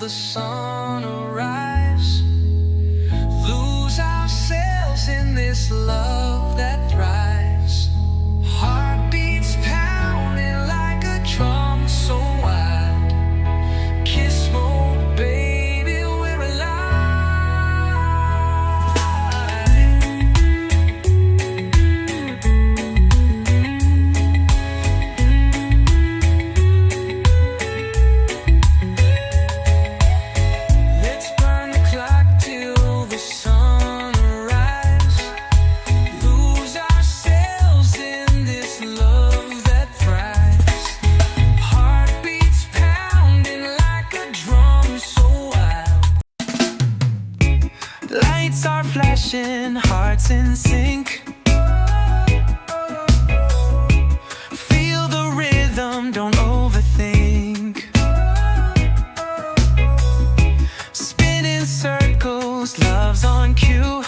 the sun arise. Lose ourselves in this love that thrives. Heartbeats pounding like a drum so wild. Kiss mode, baby, we're Let's burn the clock till the sun arise. Lose ourselves in this love that thrives. Heartbeats pounding like a drum so wild. Lights are flashing, hearts in sync. Feel the rhythm, don't overthink. Spinning circles, love's on cue.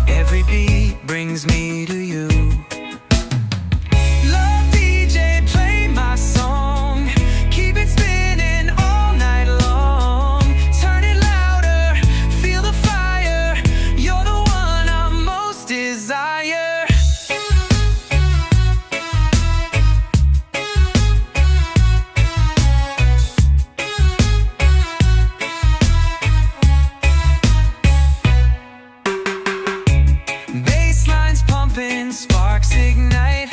Every beat brings me to you. Love DJ, play my song. Keep it spinning all night long. Turn it louder, feel the fire. You're the one I most desire. Basslines pumping, sparks ignite.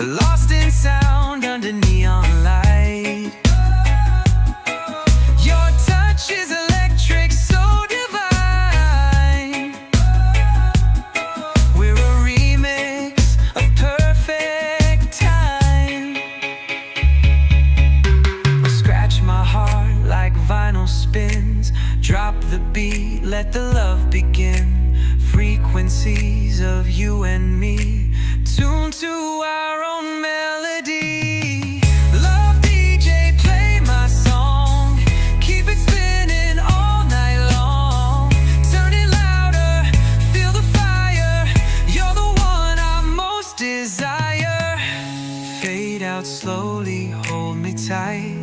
Lost in sound under neon light. Your touch is electric, so divine. We're a remix of perfect time. Scratch my heart like vinyl spins. Drop the beat, let the love begin. Frequencies of you and me, tuned to our own melody. Love DJ, play my song. Keep it spinning all night long. Turn it louder, feel the fire. You're the one I most desire. Fade out slowly, hold me tight.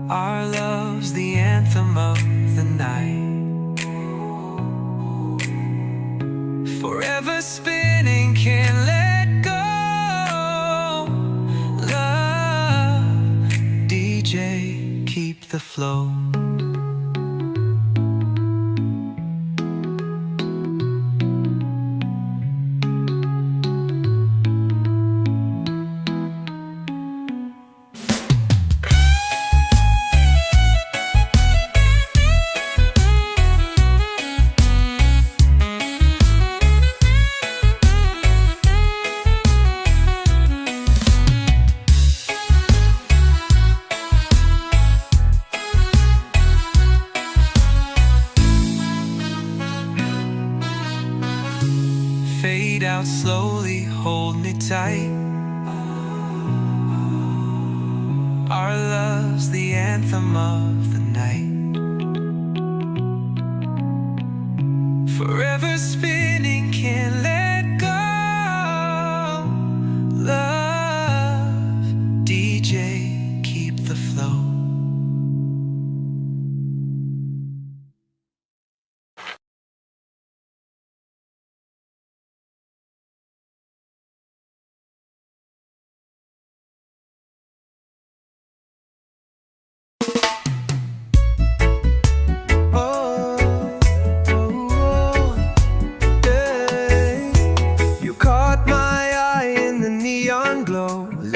Our love's the anthem of the night. Forever spinning, can't let go. Love DJ, keep the flow. Fade out slowly, hold me tight. Our love's the anthem of the night. Forever spinning, can't let go. Love DJ, keep the flow.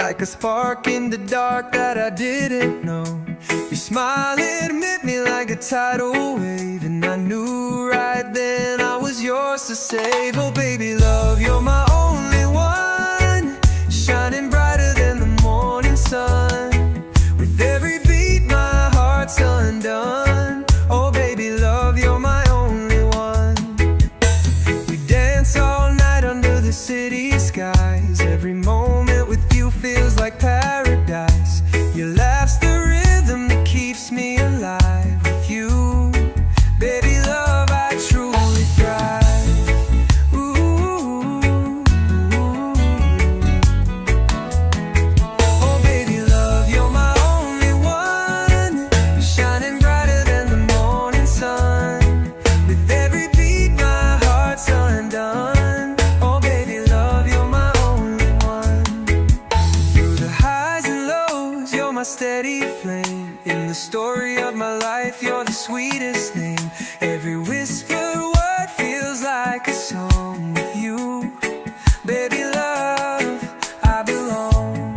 Like a spark in the dark that I didn't know. Your smile, it hit me like a tidal wave, and I knew right then I was yours to save. Oh baby love, you're my only one, shining brighter than the morning sun. With every beat my heart's undone. Oh baby love, you're my only one. We dance all night under the city skies. Every moment with you feels like paradise. Your laugh's the rhythm that keeps me alive. With you, baby love, I truly thrive. Ooh, ooh, ooh. steady flame. In the story of my life, you're the sweetest name. Every whispered word feels like a song with you. Baby love, I belong.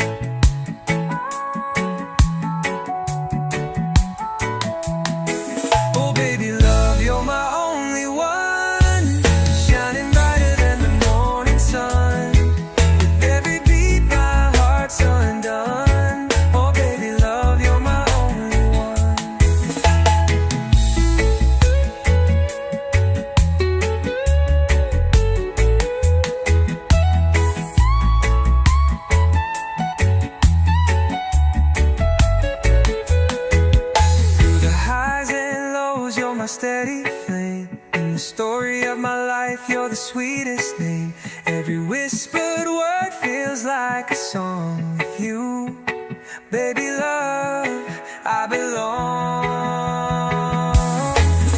Oh baby love, you're my only one, shining brighter than the morning sun. With every beat my heart's undone. Oh baby love, you're my only one. Through the highs and lows, you're my steady flame. In the story of my life, you're the sweetest name. Every whispered word feels like a song with you. Baby love, I belong.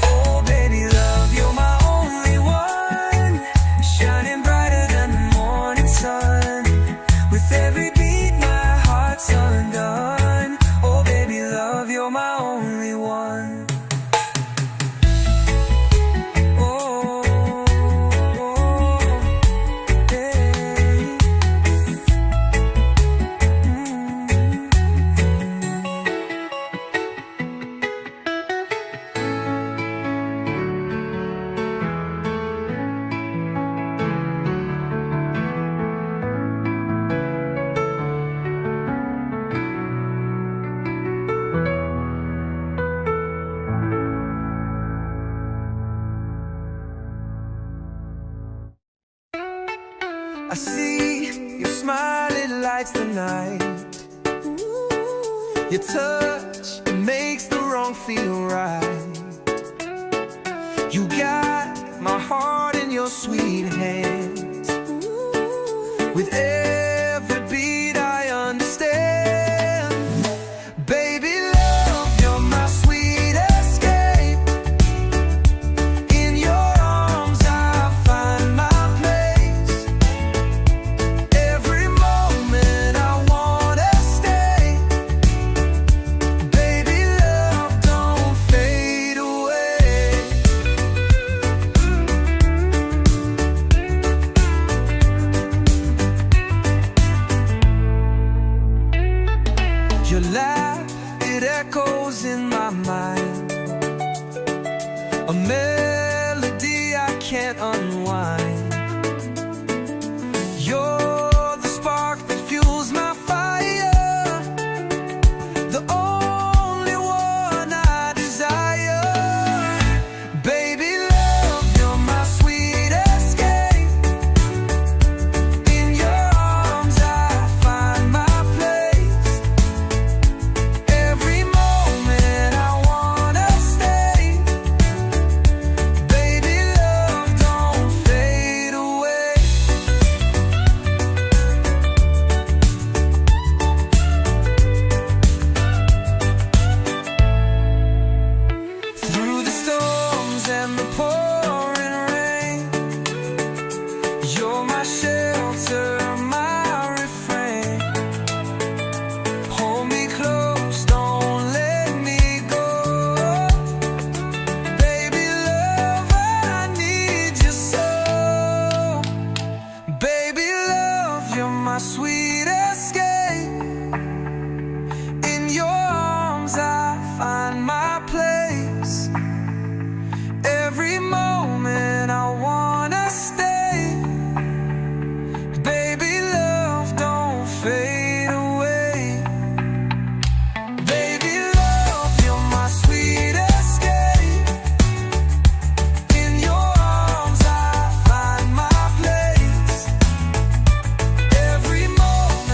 Oh baby love, you're my only one, shining brighter than the morning sun. With every beat my heart's undone. Oh baby love, you're my only one. I see your smile, it lights the night. Your touch, it makes the wrong feel right. You got my heart in your sweet hands. With every beat I understand. Baby love, you're my sweet escape. In your arms I find my place. Every moment I wanna stay. Baby love, don't fade away. Your laugh, it echoes in my mind. A melody I can't unwind. You're the spark that fuels my fire, the only one I desire. Baby love, you're my sweet escape. In your arms I find my place. Every moment I wanna stay. Baby love, don't fade away. Through the storms and the pouring rain, you're my shelter, my refrain. Hold me close, don't let me go. Baby love, I need you so. Baby love, you're my sweet escape. In your arms I find my place. Every moment I wanna stay. Baby love, don't fade away. Baby love, you're my sweet escape. In your arms I find my place. Every moment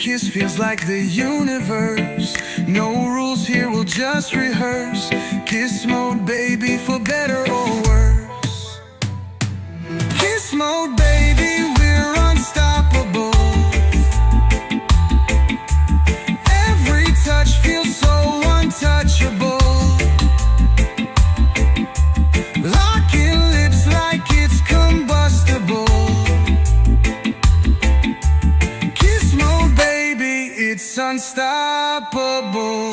kiss feels like the universe. No rules here, we'll just rehearse. Kiss mode, baby, for better or worse. Kiss mode, baby, we're unstoppable. Every touch feels so untouchable. Locking lips like it's combustible. Kiss mode, baby, it's unstoppable.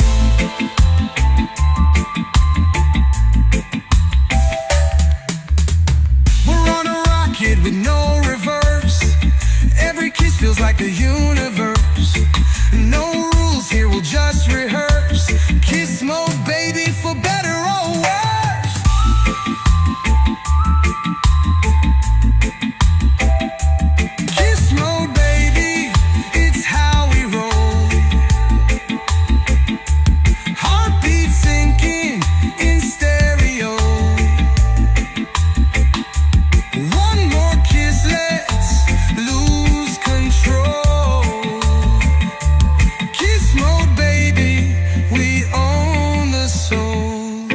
We're on a rocket with no reverse. Every kiss feels like the universe. No rules here, we'll just rehearse. Kiss mode, baby, for better or worse. Kiss mode, baby, it's how we roll. Heartbeat sinking in stereo. One more kiss, let's lose control. Kiss mode, baby, we own the soul.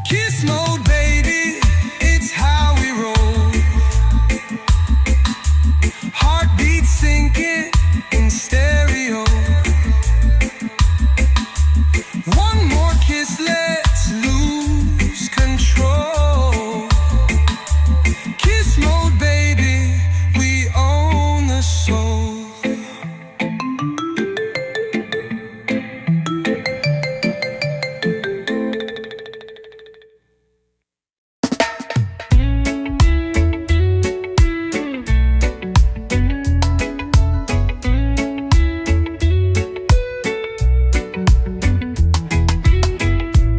Kiss mode, baby, it's how we roll. Heartbeat sinking in stereo. One more kiss, let's lose control. Kiss mode, baby, we own the soul.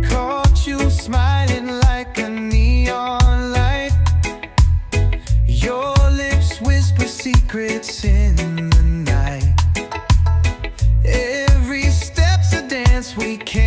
Caught you smiling like a neon light. Your lips whisper secrets in the night. Every step's a dance we can't